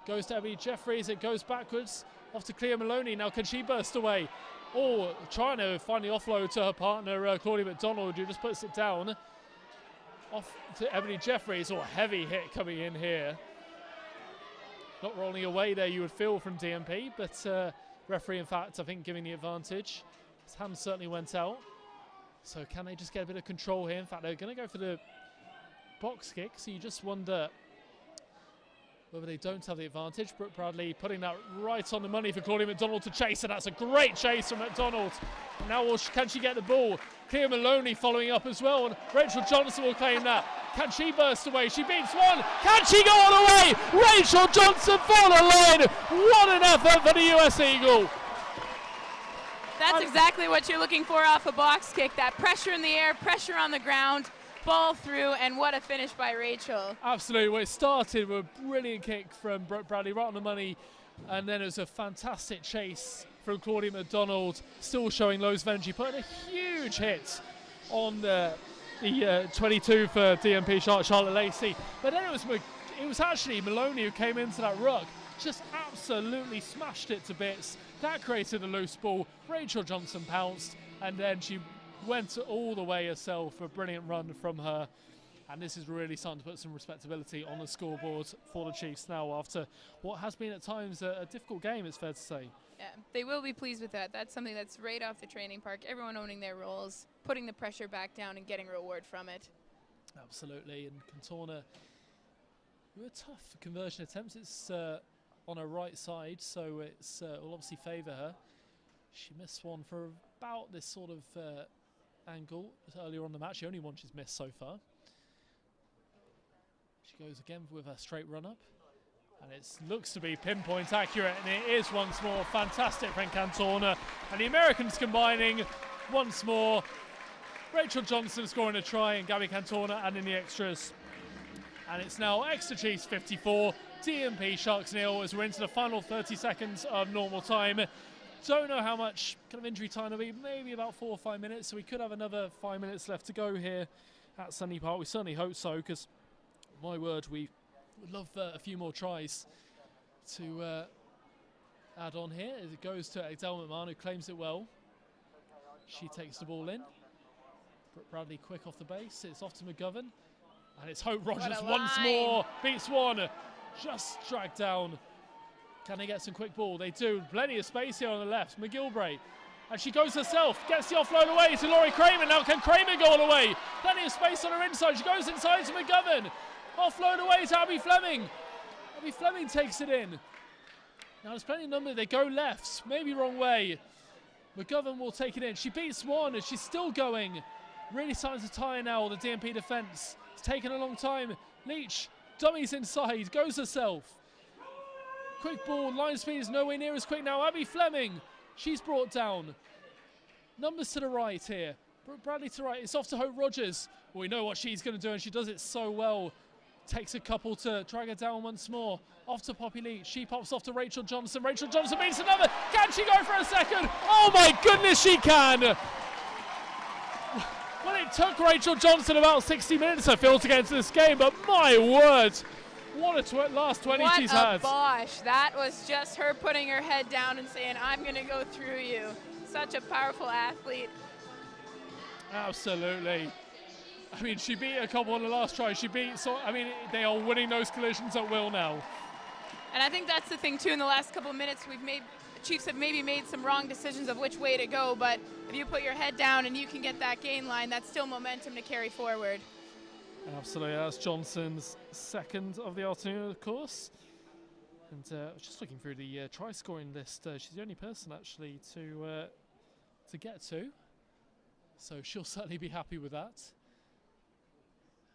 goes to Abby Jeffries. It goes backwards. Off to Clea Maloney. Now can she burst away? Oh, trying to find the offload to her partner, Claudia McDonald, who just puts it down. Off to Ebony Jeffries. Oh, heavy hit coming in here. Not rolling away there, you would feel, from DMP, but referee, in fact, I think giving the advantage. His hand certainly went out. So can they just get a bit of control here? In fact, they're going to go for the box kick, so you just wonder whether they don't have the advantage. Brooke Bradley putting that right on the money for Claudia McDonald to chase, and that's a great chase from McDonald. Now can she get the ball? Clea Maloney following up as well, and Rachel Johnson will claim that. Can she burst away? She beats one. Can she go all the way? Rachel Johnson for the line. What an effort for the US Eagle. That's exactly what you're looking for off a box kick. That pressure in the air, pressure on the ground, ball through, and what a finish by Rachel. Absolutely. Well, it started with a brilliant kick from Brooke Bradley, right on the money, and then it was a fantastic chase from Claudia McDonald, still showing loads of energy, putting a huge hit on the 22 for DMP Charlotte Lacey. But then it was actually Maloney who came into that ruck, just absolutely smashed it to bits. That created a loose ball. Rachel Johnson pounced, and then she went all the way herself. A brilliant run from her. And this is really starting to put some respectability on the scoreboard for the Chiefs now, after what has been at times a difficult game, it's fair to say. Yeah, they will be pleased with that. That's something that's right off the training park. Everyone owning their roles, putting the pressure back down and getting a reward from it. Absolutely. And Contorna, were tough conversion attempts. It's on her right side, so it will obviously favour her. She missed one for about this sort of angle earlier on the match, the only one she's missed so far. She goes again with a straight run-up. And it looks to be pinpoint accurate, and it is once more. Fantastic from Cantona. And the Americans combining once more. Rachel Johnson scoring a try, and Gabby Cantona adding the extras. And it's now Exeter Chiefs 54, DMP Sharks 0 as we're into the final 30 seconds of normal time. Don't know how much kind of injury time there'll be, maybe about 4 or 5 minutes, so we could have another 5 minutes left to go here at Sunny Park. We certainly hope so, because my word, we would love a few more tries to add on here. As it goes to Adele McMahon, who claims it well. She takes the ball in. Bradley quick off the base. It's off to McGovern. And it's Hope Rogers once more. Beats one. Just dragged down. Can they get some quick ball? They do. Plenty of space here on the left. McGilvray. And she goes herself. Gets the offload away to Laurie Kramer. Now can Kramer go all the way? Plenty of space on her inside. She goes inside to McGovern. Offload away to Abby Fleming. Abby Fleming takes it in. Now there's plenty of number. They go left. Maybe wrong way. McGovern will take it in. She beats one and she's still going. Really starting to tire now, the DMP defence. It's taken a long time. Leach, dummies inside, goes herself. Quick ball, line speed is nowhere near as quick now. Abby Fleming, she's brought down. Numbers to the right here. Bradley to the right, it's off to Hope Rogers. Well, we know what she's going to do, and she does it so well. Takes a couple to drag her down once more. Off to Poppy Leach, she pops off to Rachel Johnson. Rachel Johnson beats another. Can she go for a second? Oh my goodness, she can! Well, it took Rachel Johnson about 60 minutes, I feel, to get into this game, but my word, what a last 20 she's had. What a Bosch. That was just her putting her head down and saying, I'm going to go through you. Such a powerful athlete. Absolutely. I mean, she beat a couple on the last try. They are winning those collisions at will now. And I think that's the thing, too. In the last couple of minutes, Chiefs have maybe made some wrong decisions of which way to go, but if you put your head down and you can get that gain line, that's still momentum to carry forward. Absolutely, that's Johnson's second of the afternoon, of course. And just looking through the try scoring list, she's the only person actually to get to. So she'll certainly be happy with that.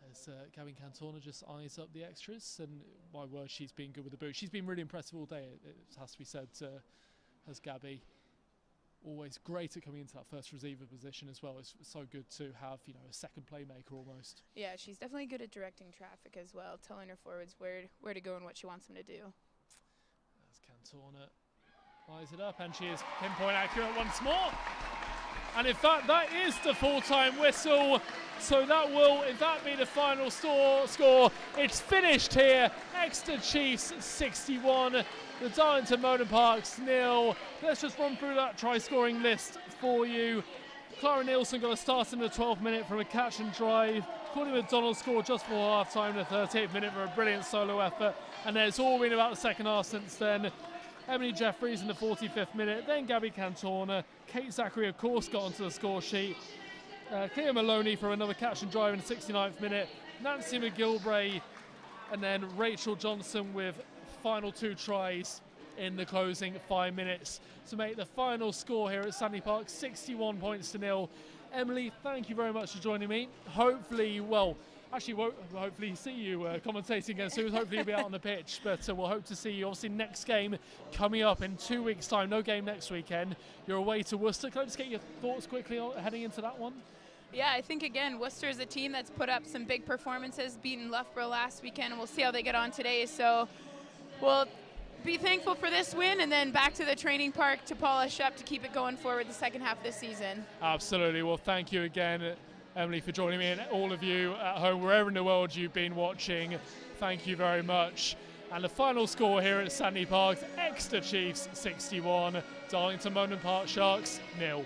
As Gabby Cantona just eyes up the extras, and my word, she's been good with the boot. She's been really impressive all day, it has to be said, as Gabby. Always great at coming into that first receiver position as well. It's so good to have, a second playmaker almost. Yeah, she's definitely good at directing traffic as well, telling her forwards where to go and what she wants them to do. As Cantona flies it up, and she is pinpoint accurate once more. And in fact, that is the full-time whistle. So that will, in fact, be the final score. It's finished here. Exeter Chiefs 61. The Darlington Moden Parks 0. Let's just run through that try-scoring list for you. Clara Nielsen got a start in the 12th minute from a catch and drive. Courtney McDonald scored just before half-time in the 38th minute for a brilliant solo effort. And then it's all been about the second half since then. Emily Jeffries in the 45th minute, then Gabby Cantona. Kate Zachary, of course, got onto the score sheet. Cleo Maloney for another catch and drive in the 69th minute. Nancy McGilvray, and then Rachel Johnson with final 2 tries in the closing 5 minutes to make the final score here at Sandy Park, 61 points to 0. Emily, thank you very much for joining me. Hopefully, we'll hopefully see you commentating again soon. Hopefully you'll be out on the pitch, but we'll hope to see you. Obviously, next game coming up in 2 weeks' time. No game next weekend. You're away to Worcester. Can I just get your thoughts quickly heading into that one? Yeah, I think, again, Worcester is a team that's put up some big performances, beating Loughborough last weekend, and we'll see how they get on today. So we'll be thankful for this win, and then back to the training park to polish up to keep it going forward the second half of this season. Absolutely. Well, thank you again, Emily, for joining me, and all of you at home, wherever in the world you've been watching. Thank you very much. And the final score here at Sandy Park, Exeter Chiefs 61, Darlington Moden Park Sharks 0.